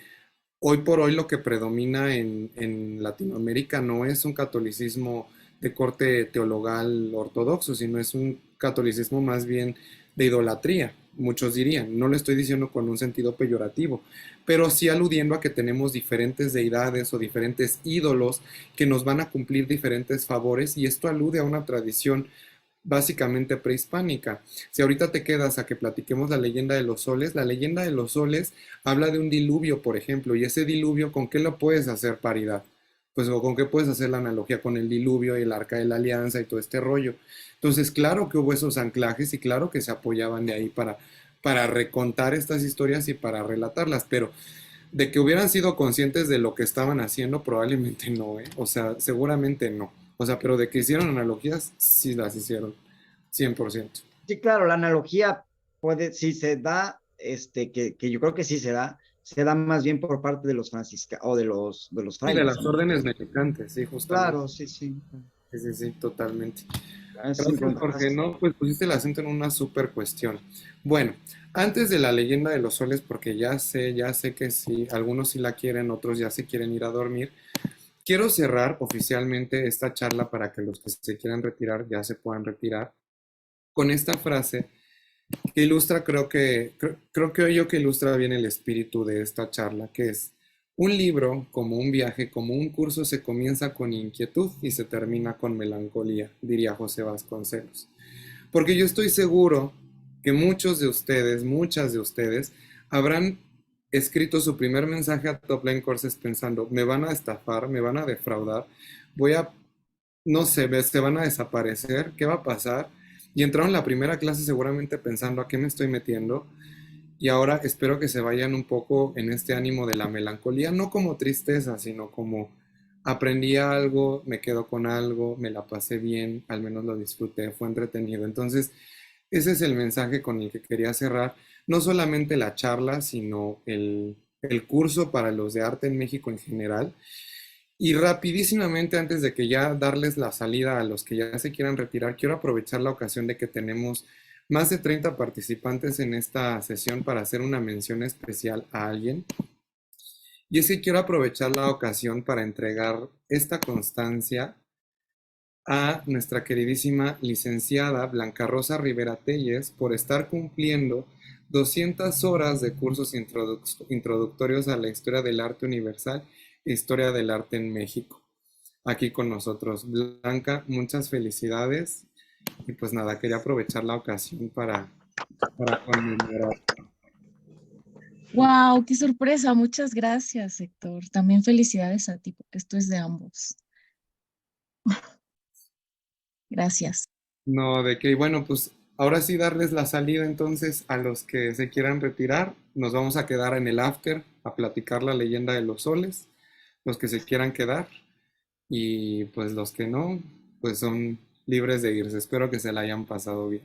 hoy por hoy lo que predomina en Latinoamérica no es un catolicismo de corte teologal ortodoxo, sino es un catolicismo más bien de idolatría, muchos dirían. No lo estoy diciendo con un sentido peyorativo, pero sí aludiendo a que tenemos diferentes deidades o diferentes ídolos que nos van a cumplir diferentes favores, y esto alude a una tradición básicamente prehispánica. Si ahorita te quedas a que platiquemos la leyenda de los soles, la leyenda de los soles habla de un diluvio, por ejemplo, y ese diluvio, ¿con qué lo puedes hacer paridad? Pues o con qué puedes hacer la analogía con el diluvio y el arca de la alianza y todo este rollo. Entonces, claro que hubo esos anclajes y claro que se apoyaban de ahí para recontar estas historias y para relatarlas, pero de que hubieran sido conscientes de lo que estaban haciendo, probablemente no, ¿eh? O sea, seguramente no. O sea, pero de que hicieron analogías, sí las hicieron, 100%. Sí, claro, la analogía puede, si se da, que yo creo que sí se da más bien por parte de los franciscanos o de los Y de frailes, las ¿no? órdenes mendicantes, sí, justamente. Claro, sí, sí. Sí, sí, sí, totalmente. Es Gracias, Jorge. importante. No, pues pusiste el acento en una súper cuestión. Bueno, antes de la leyenda de los soles, porque ya sé que sí, algunos sí la quieren, otros ya se quieren ir a dormir. Quiero cerrar oficialmente esta charla para que los que se quieran retirar ya se puedan retirar con esta frase que ilustra, creo que yo que ilustra bien el espíritu de esta charla, que es: un libro, como un viaje, como un curso, se comienza con inquietud y se termina con melancolía, diría José Vasconcelos. Porque yo estoy seguro que muchos de ustedes, muchas de ustedes, habrán escrito su primer mensaje a Top Line Courses pensando: me van a estafar, me van a defraudar, voy a, no sé, se van a desaparecer, ¿qué va a pasar? Y entraron la primera clase seguramente pensando: ¿a qué me estoy metiendo? Y ahora espero que se vayan un poco en este ánimo de la melancolía, no como tristeza, sino como aprendí algo, me quedo con algo, me la pasé bien, al menos lo disfruté, fue entretenido. Entonces, ese es el mensaje con el que quería cerrar, no solamente la charla, sino el curso para los de arte en México en general. Y rapidísimamente, antes de que ya darles la salida a los que ya se quieran retirar, quiero aprovechar la ocasión de que tenemos más de 30 participantes en esta sesión para hacer una mención especial a alguien. Y es que quiero aprovechar la ocasión para entregar esta constancia a nuestra queridísima licenciada Blanca Rosa Rivera Telles por estar cumpliendo 200 horas de cursos introductorios a la historia del arte universal e historia del arte en México. Aquí con nosotros. Blanca, muchas felicidades. Y pues nada, quería aprovechar la ocasión para conmemorar. ¡Wow! ¡Qué sorpresa! Muchas gracias, Héctor. También felicidades a ti, porque esto es de ambos. Gracias. No, de que, bueno, pues ahora sí darles la salida entonces a los que se quieran retirar. Nos vamos a quedar en el after a platicar la leyenda de los soles, los que se quieran quedar y pues los que no, pues son libres de irse. Espero que se la hayan pasado bien.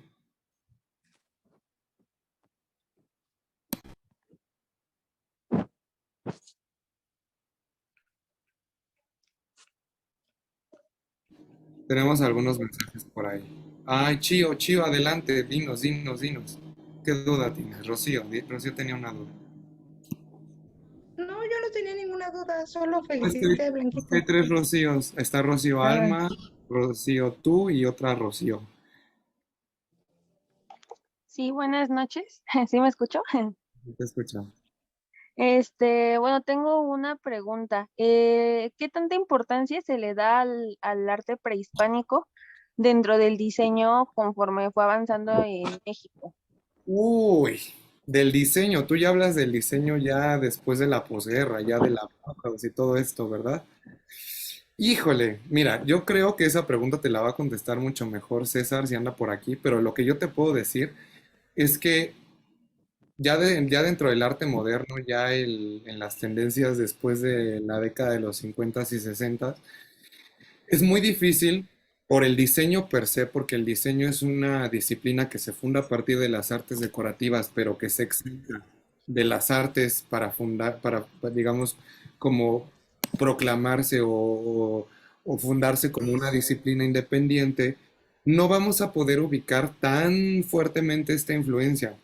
Tenemos algunos mensajes por ahí. Ay, Chío, Chío, adelante, dinos, dinos, dinos. ¿Qué duda tienes? Rocío, Rocío tenía una duda. No, yo no tenía ninguna duda, solo Es que, felicité a es que hay Blanquita. tres Rocíos. Está Rocío Ah, Alma, Rocío tú y otra Rocío. Sí, buenas noches. ¿Sí me escuchó? Te escuchamos. Bueno, tengo una pregunta. ¿Qué tanta importancia se le da al arte prehispánico dentro del diseño conforme fue avanzando en México? Uy, del diseño. Tú ya hablas del diseño ya después de la posguerra, ya de la Bauhaus y todo esto, ¿verdad? Híjole, mira, yo creo que esa pregunta te la va a contestar mucho mejor César si anda por aquí, pero lo que yo te puedo decir es que ya dentro del arte moderno, en las tendencias después de la década de los 50 y 60, es muy difícil por el diseño per se, porque el diseño es una disciplina que se funda a partir de las artes decorativas, pero que se explica de las artes para fundar, digamos, como proclamarse o fundarse como una disciplina independiente, no vamos a poder ubicar tan fuertemente esta influencia.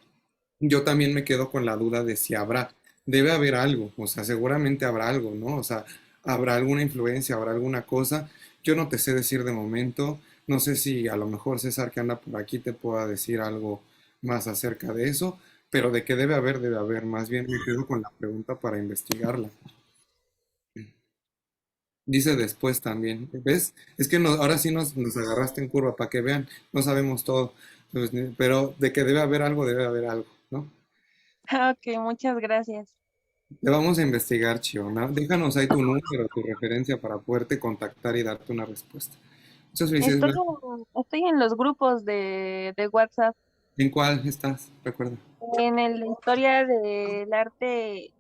Yo también me quedo con la duda de si habrá, debe haber algo, o sea, seguramente habrá algo, ¿no? O sea, habrá alguna influencia, habrá alguna cosa. Yo no te sé decir de momento, no sé si a lo mejor César que anda por aquí te pueda decir algo más acerca de eso, pero de que debe haber, debe haber. Más bien me quedo con la pregunta para investigarla. Dice después también, ¿ves? Es que ahora sí nos agarraste en curva para que vean, no sabemos todo, pero de que debe haber algo, ¿no? Ok, muchas gracias. Le vamos a investigar, Chiona. Déjanos ahí tu número, tu referencia para poderte contactar y darte una respuesta. Muchas felicidades, Estoy Blanca. estoy en los grupos de WhatsApp, ¿En cuál estás? Recuerda. en la historia del arte,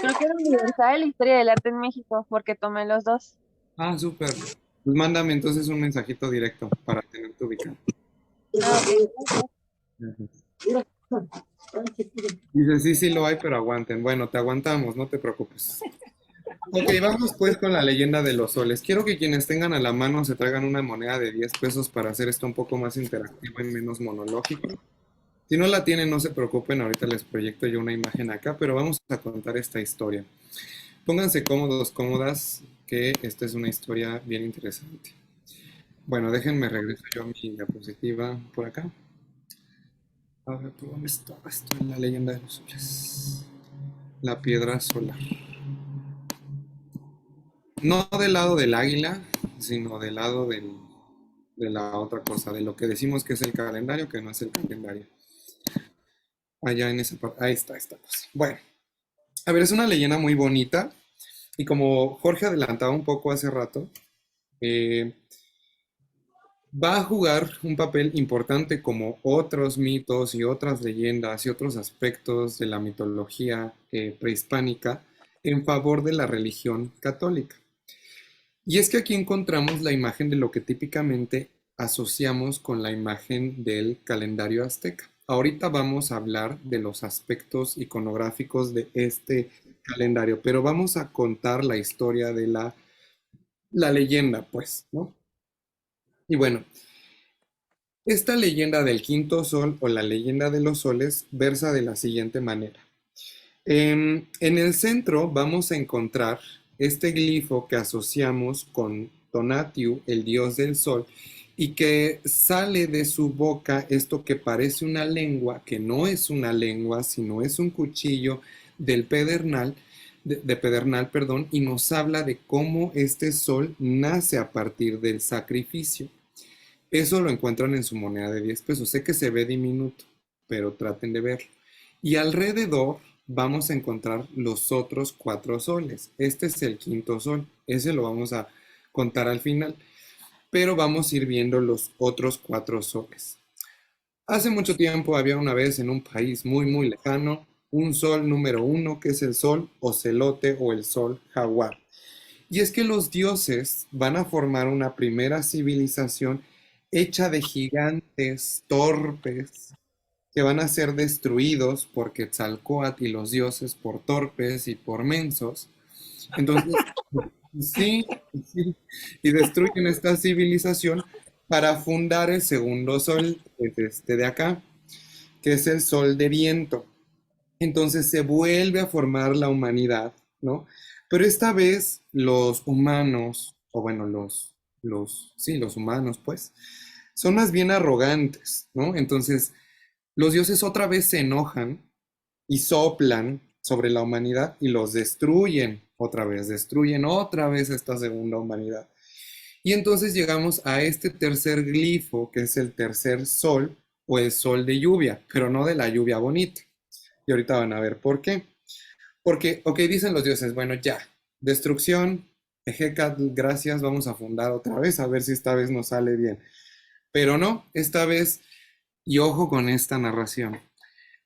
creo que era universal, la historia del arte en México, porque tomé los dos. Ah, súper. Pues mándame entonces un mensajito directo para tenerte ubicado. Ah, ok. Gracias. Dice, sí, sí lo hay, pero aguanten. Bueno, te aguantamos, no te preocupes. Ok, vamos pues con la leyenda de los soles. Quiero que quienes tengan a la mano se traigan una moneda de 10 pesos para hacer esto un poco más interactivo y menos monológico. Si no la tienen, no se preocupen, ahorita les proyecto yo una imagen acá, pero vamos a contar esta historia. Pónganse cómodos, cómodas, que esta es una historia bien interesante. Bueno, déjenme regreso yo a mi diapositiva por acá. A ver, ¿por dónde está? Esto es la leyenda de los soles. La piedra solar. No del lado del águila, sino del lado de la otra cosa, de lo que decimos que es el calendario, que no es el calendario. Allá en esa parte, ahí está esta cosa. Bueno, a ver, es una leyenda muy bonita y como Jorge adelantaba un poco hace rato, eh, va a jugar un papel importante como otros mitos y otras leyendas y otros aspectos de la mitología prehispánica en favor de la religión católica. Y es que aquí encontramos la imagen de lo que típicamente asociamos con la imagen del calendario azteca. ahorita vamos a hablar de los aspectos iconográficos de este calendario, pero vamos a contar la historia de la leyenda, pues, ¿no? Y bueno, esta leyenda del quinto sol o la leyenda de los soles versa de la siguiente manera. En el centro vamos a encontrar este glifo que asociamos con Tonatiuh, el dios del sol, y que sale de su boca esto que parece una lengua, que no es una lengua, sino es un cuchillo del pedernal, de pedernal, perdón, y nos habla de cómo este sol nace a partir del sacrificio. Eso lo encuentran en su moneda de 10 pesos. Sé que se ve diminuto, pero traten de verlo. Y alrededor vamos a encontrar los otros 4 soles. Este es el quinto sol. Ese lo vamos a contar al final. Pero vamos a ir viendo los otros 4 soles. Hace mucho tiempo había una vez en un país muy, muy lejano un sol número 1, que es el sol ocelote o el sol jaguar. Y es que los dioses van a formar una primera civilización hecha de gigantes torpes que van a ser destruidos por Quetzalcóatl y los dioses por torpes y por mensos. Entonces, sí, y destruyen esta civilización para fundar el segundo sol, que es este de acá, que es el sol de viento. Entonces se vuelve a formar la humanidad, ¿no? Pero esta vez los humanos, o bueno, los humanos, pues, son más bien arrogantes, ¿no? Entonces, los dioses otra vez se enojan y soplan sobre la humanidad y los destruyen otra vez esta segunda humanidad. Y entonces llegamos a este tercer glifo, que es el tercer sol o el sol de lluvia, pero no de la lluvia bonita. Y ahorita van a ver por qué. Porque, ok, dicen los dioses, bueno, ya, destrucción, Ejecatl, gracias, vamos a fundar otra vez, a ver si esta vez nos sale bien. Pero no, esta vez, y ojo con esta narración,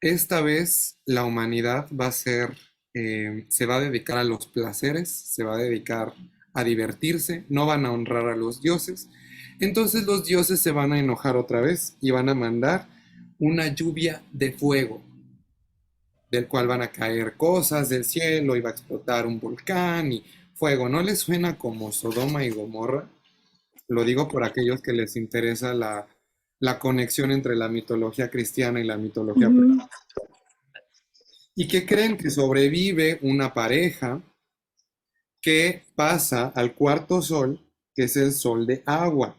esta vez la humanidad va a ser, se va a dedicar a los placeres, se va a dedicar a divertirse, no van a honrar a los dioses. Entonces los dioses se van a enojar otra vez y van a mandar una lluvia de fuego, del cual van a caer cosas del cielo y va a explotar un volcán y fuego. ¿No les suena como Sodoma y Gomorra? Lo digo por aquellos que les interesa la conexión entre la mitología cristiana y la mitología Ujú. y que creen que sobrevive una pareja que pasa al cuarto sol, que es el sol de agua.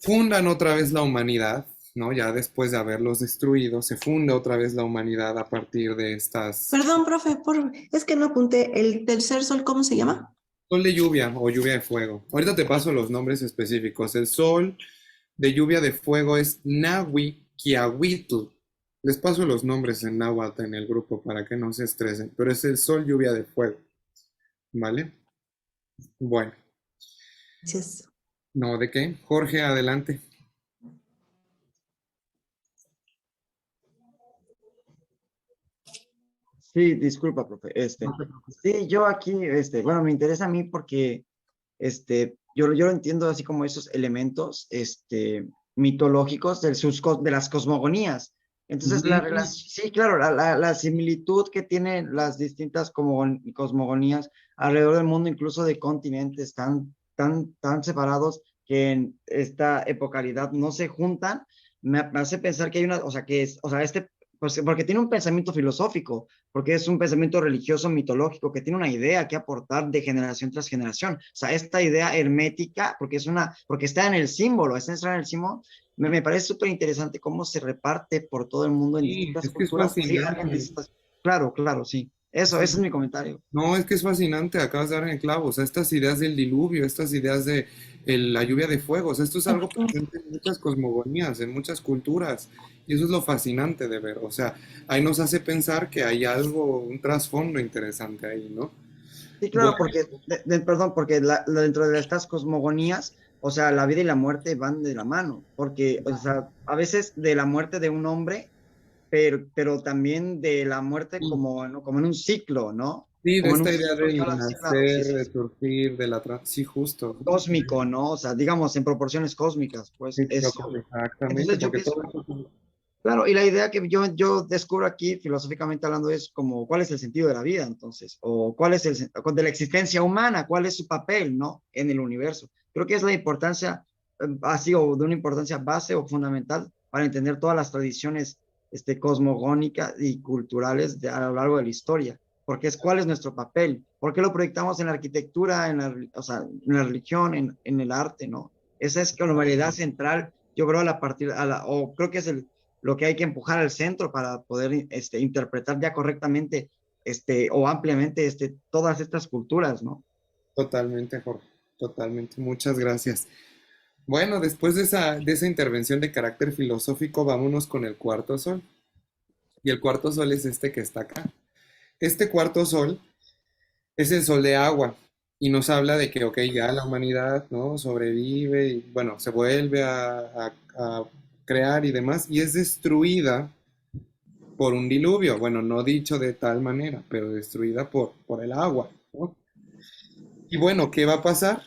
Fundan otra vez la humanidad, ¿no? Ya después de haberlos destruido, se funda otra vez la humanidad a partir de estas... Perdón, profe, es que no apunté. ¿El tercer sol cómo se llama? Sol de lluvia o lluvia de fuego. Ahorita te paso los nombres específicos. El sol de lluvia de fuego es Nahui-Kiahuitl. Les paso los nombres en náhuatl en el grupo para que no se estresen, pero es el sol lluvia de fuego. ¿Vale? Bueno, Gracias. no, ¿de qué? Jorge, adelante. Sí, disculpa, profe. Sí, yo aquí, bueno, me interesa a mí porque, yo lo entiendo así como esos elementos, mitológicos de las cosmogonías. Entonces, la relación, sí, claro, la similitud que tienen las distintas cosmogonías alrededor del mundo, incluso de continentes tan separados que en esta epocalidad no se juntan, me hace pensar que hay una, o sea, pues, porque tiene un pensamiento filosófico, porque es un pensamiento religioso, mitológico, que tiene una idea que aportar de generación tras generación. O sea, esta idea hermética, porque está en el símbolo, está en el símbolo, me parece súper interesante cómo se reparte por todo el mundo en Sí, distintas es que es culturas. fascinante. Claro, claro, sí. Ese es mi comentario. No, es que es fascinante, acabas de dar en el clavo, o sea, estas ideas del diluvio, estas ideas de la lluvia de fuego, o sea, esto es algo presente en muchas cosmogonías, en muchas culturas, y eso es lo fascinante de ver, o sea, ahí nos hace pensar que hay algo, un trasfondo interesante ahí, ¿no? Sí, Bueno, claro, porque, perdón, porque dentro de estas cosmogonías, o sea, la vida y la muerte van de la mano, porque, o sea, a veces de la muerte de un hombre, pero también de la muerte como, ¿no? Como en un ciclo, ¿no? sí, de Como en un esta idea ciclo, del sí, claro, sí, nacer, sí, de sí. surgir, sí, justo, Cósmico, ¿no? O sea, digamos, en proporciones cósmicas, pues sí, pero eso. exactamente, Entonces yo porque pienso, todo eso Claro, y la idea que yo descubro aquí, filosóficamente hablando, es como cuál es el sentido de la vida, entonces, o cuál es de la existencia humana, cuál es su papel, ¿no? En el universo. Creo que es la importancia, así, o de una importancia base o fundamental para entender todas las tradiciones cosmogónicas y culturales a lo largo de la historia, porque es cuál es nuestro papel, por qué lo proyectamos en la arquitectura, o sea, en la religión, en el arte, ¿no? Esa es como la realidad central, yo creo, o creo que es lo que hay que empujar al centro para poder interpretar ya correctamente o ampliamente todas estas culturas, ¿no? Totalmente, Jorge, totalmente. Muchas gracias. Bueno, después de esa intervención de carácter filosófico, vámonos con el cuarto sol. Y el cuarto sol es este que está acá. Este cuarto sol es el sol de agua y nos habla de que, ok, ya la humanidad, ¿no? Sobrevive y, bueno, se vuelve a crear y demás, y es destruida por un diluvio. Bueno, no dicho de tal manera, pero destruida por el agua, ¿no? Y bueno, ¿qué va a pasar?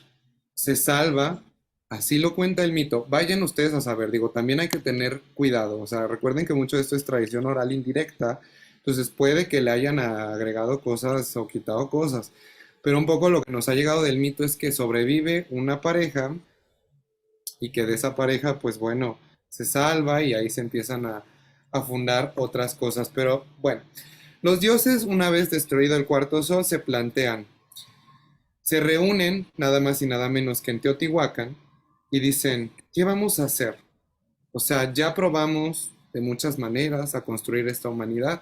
Se salva, así lo cuenta el mito. Vayan ustedes a saber, digo, también hay que tener cuidado. O sea, recuerden que mucho de esto es tradición oral indirecta, entonces puede que le hayan agregado cosas o quitado cosas. Pero un poco lo que nos ha llegado del mito es que sobrevive una pareja y que de esa pareja, pues bueno, se salva y ahí se empiezan a fundar otras cosas. Pero bueno, los dioses, una vez destruido el cuarto sol, se plantean. Se reúnen nada más y nada menos que en Teotihuacán y dicen, ¿qué vamos a hacer? O sea, ya probamos de muchas maneras a construir esta humanidad.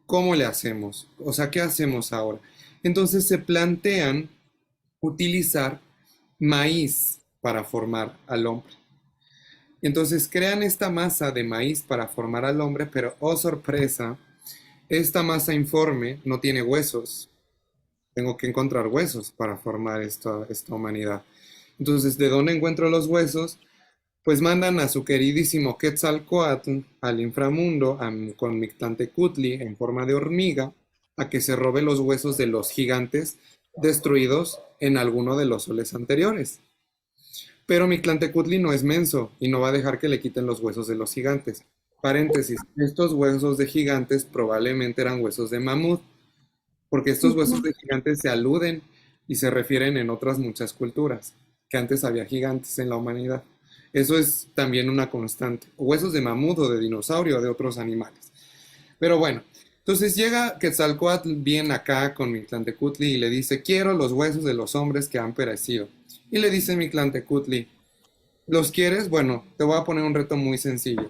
¿Cómo le hacemos? O sea, ¿qué hacemos ahora? Entonces se plantean utilizar maíz para formar al hombre. Entonces crean esta masa de maíz para formar al hombre, pero oh sorpresa, esta masa informe no tiene huesos. Tengo que encontrar huesos para formar esta humanidad. Entonces, ¿de dónde encuentro los huesos? Pues mandan a su queridísimo Quetzalcóatl al inframundo con Mictlantecutli en forma de hormiga a que se robe los huesos de los gigantes destruidos en alguno de los soles anteriores. Pero Mictlantecutli no es menso y no va a dejar que le quiten los huesos de los gigantes. Paréntesis, estos huesos de gigantes probablemente eran huesos de mamut, porque estos huesos de gigantes se aluden y se refieren en otras muchas culturas, que antes había gigantes en la humanidad. Eso es también una constante. O huesos de mamut o de dinosaurio o de otros animales. Pero bueno, entonces llega Quetzalcóatl bien acá con Mictlantecutli y le dice, quiero los huesos de los hombres que han perecido. Y le dice Mictlantecutli, ¿los quieres? Bueno, te voy a poner un reto muy sencillo.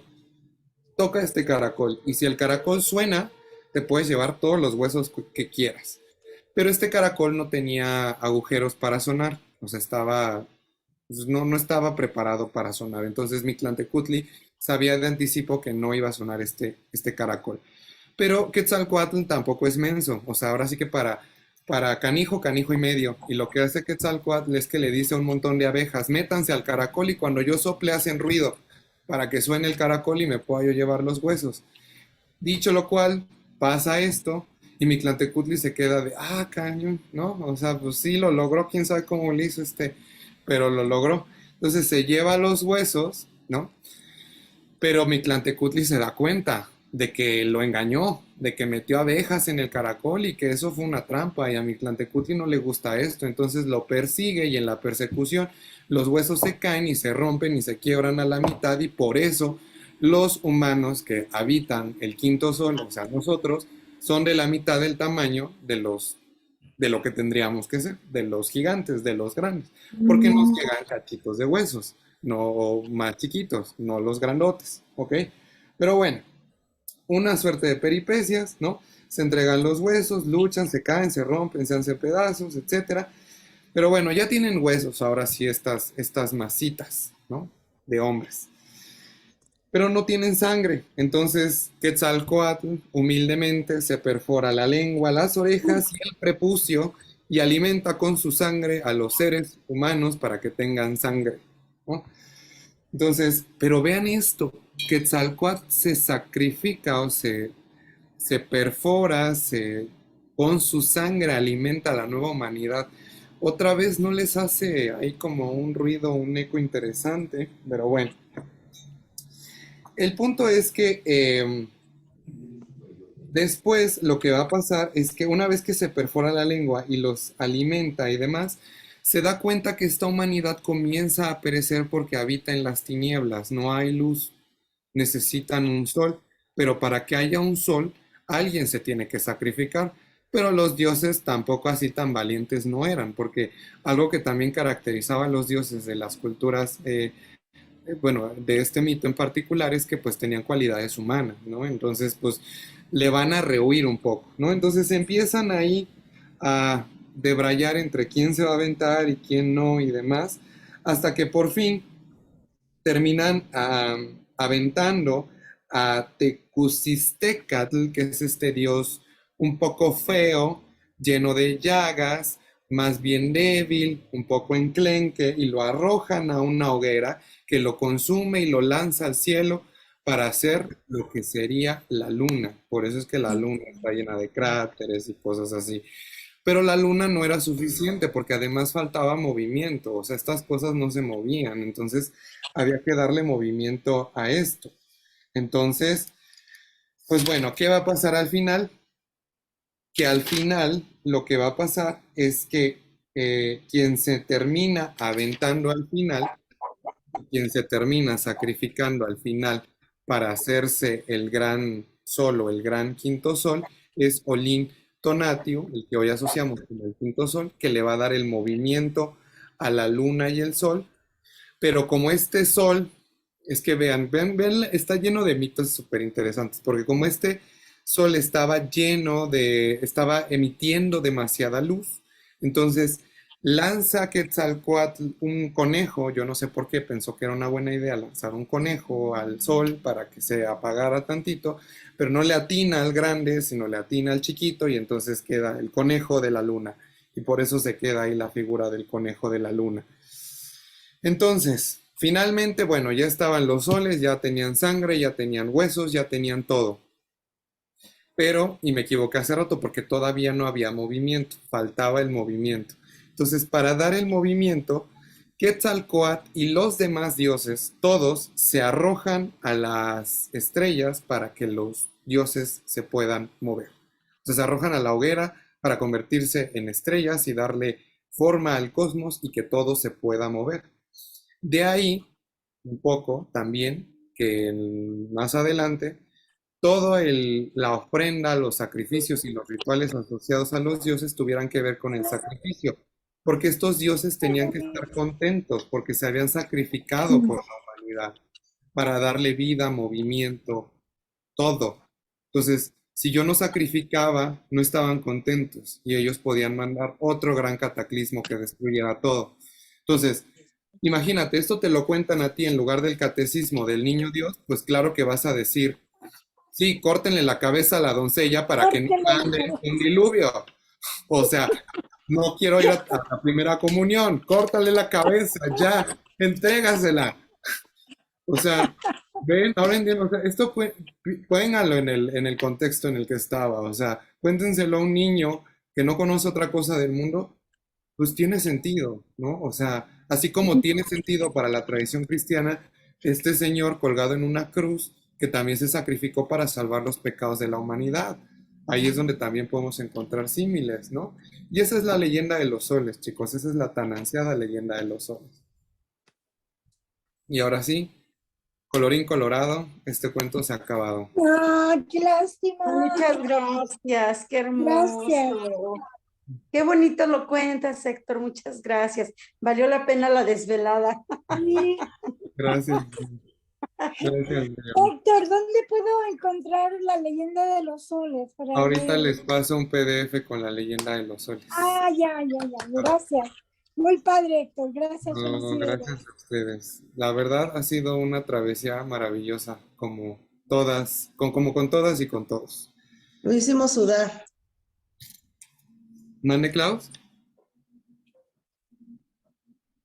Toca este caracol y si el caracol suena, te puedes llevar todos los huesos que quieras. Pero este caracol no tenía agujeros para sonar, o sea, no estaba preparado para sonar. Entonces Mictlantecutli sabía de anticipo que no iba a sonar este caracol. Pero Quetzalcóatl tampoco es menso, o sea, ahora sí que para canijo, canijo y medio. Y lo que hace Quetzalcóatl es que le dice a un montón de abejas, métanse al caracol y cuando yo sople hacen ruido para que suene el caracol y me pueda yo llevar los huesos. Dicho lo cual, pasa esto y Mictlantecutli se queda de, cañón, ¿no? O sea, pues sí, lo logró, quién sabe cómo lo hizo pero lo logró. Entonces se lleva los huesos, ¿no? Pero Mictlantecutli se da cuenta de que lo engañó, de que metió abejas en el caracol y que eso fue una trampa y a Mictlantecutli no le gusta esto, entonces lo persigue y en la persecución los huesos se caen y se rompen y se quiebran a la mitad y por eso los humanos que habitan el quinto sol, o sea nosotros, son de la mitad del tamaño de lo que tendríamos que ser, de los gigantes, de los grandes, porque nos llegan cachitos de huesos, no más chiquitos, no los grandotes, ¿ok? Pero bueno, una suerte de peripecias, ¿no? Se entregan los huesos, luchan, se caen, se rompen, se hacen pedazos, etcétera. Pero bueno, ya tienen huesos ahora sí estas masitas, ¿no? De hombres. Pero no tienen sangre. Entonces Quetzalcóatl humildemente se perfora la lengua, las orejas y el prepucio y alimenta con su sangre a los seres humanos para que tengan sangre, ¿no? Entonces, pero vean esto, Quetzalcóatl se sacrifica o se perfora, con su sangre alimenta a la nueva humanidad. Otra vez no les hace ahí como un ruido, un eco interesante, pero bueno. el punto es que después lo que va a pasar es que una vez que se perfora la lengua y los alimenta y demás, se da cuenta que esta humanidad comienza a perecer porque habita en las tinieblas, no hay luz, necesitan un sol, pero para que haya un sol, alguien se tiene que sacrificar. Pero los dioses tampoco así tan valientes no eran, porque algo que también caracterizaba a los dioses de las culturas, bueno, de este mito en particular es que pues tenían cualidades humanas, ¿no? Entonces pues le van a rehuir un poco, ¿no? Entonces empiezan ahí a debrayar entre quién se va a aventar y quién no y demás, hasta que por fin terminan aventando a Tecusistecatl, que es este dios un poco feo, lleno de llagas, más bien débil, un poco enclenque, y lo arrojan a una hoguera que lo consume y lo lanza al cielo para hacer lo que sería la luna. Por eso es que la luna está llena de cráteres y cosas así. Pero la luna no era suficiente porque además faltaba movimiento, o sea, estas cosas no se movían, entonces había que darle movimiento a esto. Entonces, pues bueno, ¿qué va a pasar al final? Que al final lo que va a pasar es que quien se termina aventando al final, quien se termina sacrificando al final para hacerse el gran sol o el gran quinto sol, es Olin Tonatiuh, el que hoy asociamos como el quinto sol, que le va a dar el movimiento a la luna y el sol. Pero como este sol, es que vean, está lleno de mitos súper interesantes, porque como este sol estaba emitiendo demasiada luz, entonces lanza Quetzalcóatl un conejo, yo no sé por qué, pensó que era una buena idea lanzar un conejo al sol para que se apagara tantito, pero no le atina al grande, sino le atina al chiquito y entonces queda el conejo de la luna, y por eso se queda ahí la figura del conejo de la luna. Entonces, finalmente, bueno, ya estaban los soles, ya tenían sangre, ya tenían huesos, ya tenían todo. Pero, y me equivoqué hace rato porque todavía no había movimiento, faltaba el movimiento. Entonces, para dar el movimiento, Quetzalcóatl y los demás dioses, todos se arrojan a las estrellas para que los dioses se puedan mover. Entonces, se arrojan a la hoguera para convertirse en estrellas y darle forma al cosmos y que todo se pueda mover. De ahí, un poco también, que más adelante, toda la ofrenda, los sacrificios y los rituales asociados a los dioses tuvieran que ver con el sacrificio, porque estos dioses tenían que estar contentos, porque se habían sacrificado por la humanidad, para darle vida, movimiento, todo. Entonces, si yo no sacrificaba, no estaban contentos y ellos podían mandar otro gran cataclismo que destruyera todo. Entonces, imagínate, esto te lo cuentan a ti en lugar del catecismo del niño Dios, pues claro que vas a decir, sí, córtenle la cabeza a la doncella para que no mande un diluvio. O sea, no quiero ir a la primera comunión, córtale la cabeza, ya, entrégasela. O sea, ven, ahora entiendo, o sea, esto pónganlo en el contexto en el que estaba, o sea, cuéntenselo a un niño que no conoce otra cosa del mundo, pues tiene sentido, ¿no? O sea, así como tiene sentido para la tradición cristiana, este señor colgado en una cruz que también se sacrificó para salvar los pecados de la humanidad. Ahí es donde también podemos encontrar símiles, ¿no? Y esa es la leyenda de los soles, chicos, esa es la tan ansiada leyenda de los soles. Y ahora sí, colorín colorado, este cuento se ha acabado. ¡Ay, qué lástima! Muchas gracias, qué hermoso. Gracias. Qué bonito lo cuentas, Héctor, muchas gracias. Valió la pena la desvelada. Sí. Gracias. Gracias. Héctor, ¿dónde puedo encontrar la leyenda de los soles? Para Ahorita leer? les paso un PDF con la leyenda de los soles. Ah, ya, gracias. Muy padre, Héctor, gracias. No, felicidades. gracias a ustedes. La verdad ha sido una travesía maravillosa, como todas, como con todas y con todos. Lo hicimos sudar. ¿Mande, Klaus?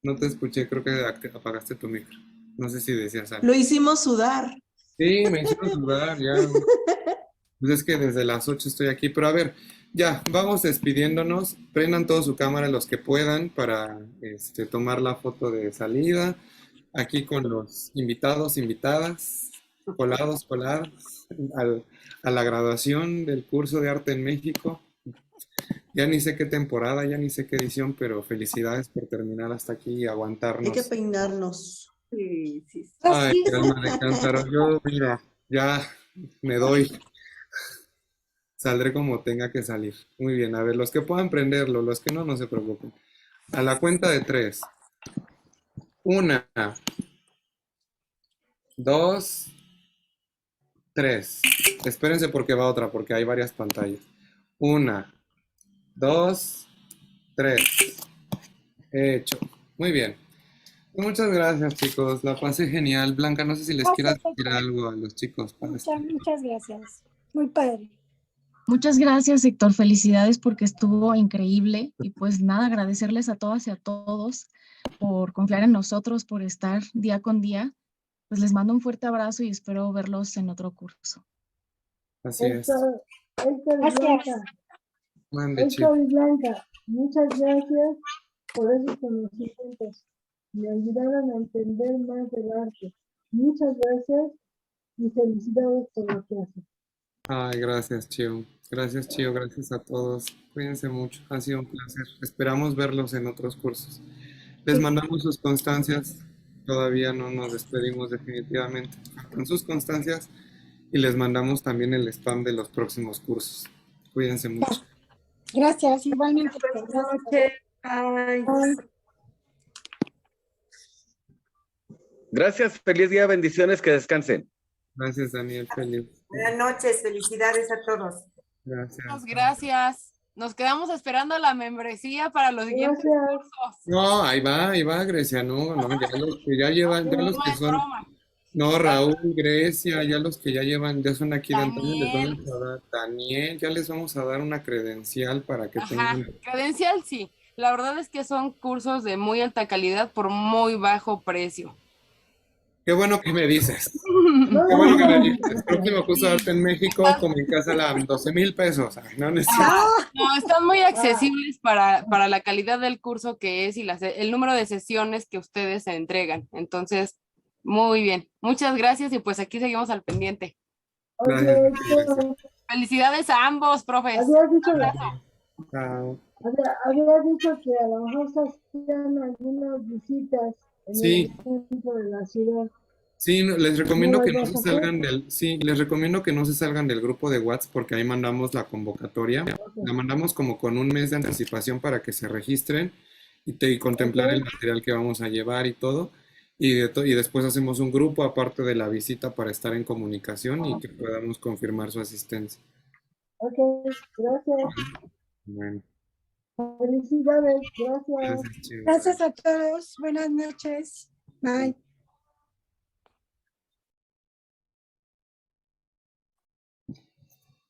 No te escuché, creo que apagaste tu micro. No sé si decías algo. Lo hicimos sudar. Sí, me hicieron sudar, ya. Pues es que desde las 8 estoy aquí, pero a ver, ya, vamos despidiéndonos. Prendan toda su cámara los que puedan para tomar la foto de salida. Aquí con los invitados, invitadas. colar a la graduación del curso de arte en México. Ya ni sé qué temporada, ya ni sé qué edición, pero felicidades por terminar hasta aquí y Hay que aguantarnos. peinarnos. Sí, sí, sí. Ay, Así es. alma de cántaro, yo, mira, ya me doy. Saldré como tenga que salir. Muy bien, a ver, los que puedan prenderlo, los que no, no se preocupen. A la cuenta de 3. 1, 2, 3. Espérense porque va otra, porque hay varias pantallas. 1, 2, 3. Hecho. Muy bien. Muchas gracias, chicos. La pasé genial. Blanca, no sé si les quieras Gracias, decir Héctor. algo a los chicos para Muchas, muchas gracias. Muy padre. Muchas gracias, Héctor. Felicidades porque estuvo increíble. Y pues nada, agradecerles a todas y a todos por confiar en nosotros, por estar día con día. Pues les mando un fuerte abrazo y espero verlos en otro curso. Así es. Héctor y Gracias. Blanca, Mande, chico. Héctor y Blanca, muchas gracias por esos conocimientos. Me ayudaron a entender más del arte. Muchas gracias y felicidades por lo que hacen. Ay, gracias, Chio. Gracias, Chio. Gracias a todos. Cuídense mucho. Ha sido un placer. Esperamos verlos en otros cursos. Les mandamos sus constancias. Todavía no nos despedimos definitivamente. Con sus constancias y les mandamos también el spam de los próximos cursos. Cuídense mucho. Gracias, igualmente. Buenas noches. Bye. Bye. Gracias, feliz día, bendiciones, que descansen. Gracias, Daniel. Feliz. Buenas noches, felicidades a todos. Gracias. Gracias. Nos quedamos esperando la membresía para los siguientes Gracias. cursos. No, ahí va, Grecia. No, no, ya los que ya llevan, ya los No que es son. broma. No, Raúl, Grecia, ya los que ya llevan, ya son aquí de antaño, les Daniel. vamos a dar, Daniel, ya les vamos a dar una credencial para que Ajá, tengan. credencial sí. La verdad es que son cursos de muy alta calidad por muy bajo precio. Qué bueno que me dices. Qué bueno que me dices. Próximo curso de arte en México, como en casa la 12,000 pesos. Ay, no necesito. No, están muy accesibles para la calidad del curso que es y el número de sesiones que ustedes se entregan. Entonces, muy bien. Muchas gracias y pues aquí seguimos al pendiente. Oye, Gracias, Héctor, Felicidades a ambos, profes. habías dicho, Chao. habías dicho que a lo mejor se hacían algunas visitas en Sí. el centro de la ciudad. Sí, les ¿No recomiendo las que no vas se a hacer? salgan les recomiendo que no se salgan del grupo de WhatsApp porque ahí mandamos la convocatoria. La mandamos como con un mes de anticipación para que se registren y contemplar el material que vamos a llevar y todo. Y después hacemos un grupo aparte de la visita para estar en comunicación y que podamos confirmar su asistencia. Ok, gracias. Bueno, Felicidades, gracias. gracias, chicos. Gracias a todos. Buenas noches. Bye.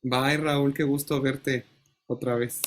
Bye, Raúl, qué gusto verte otra vez.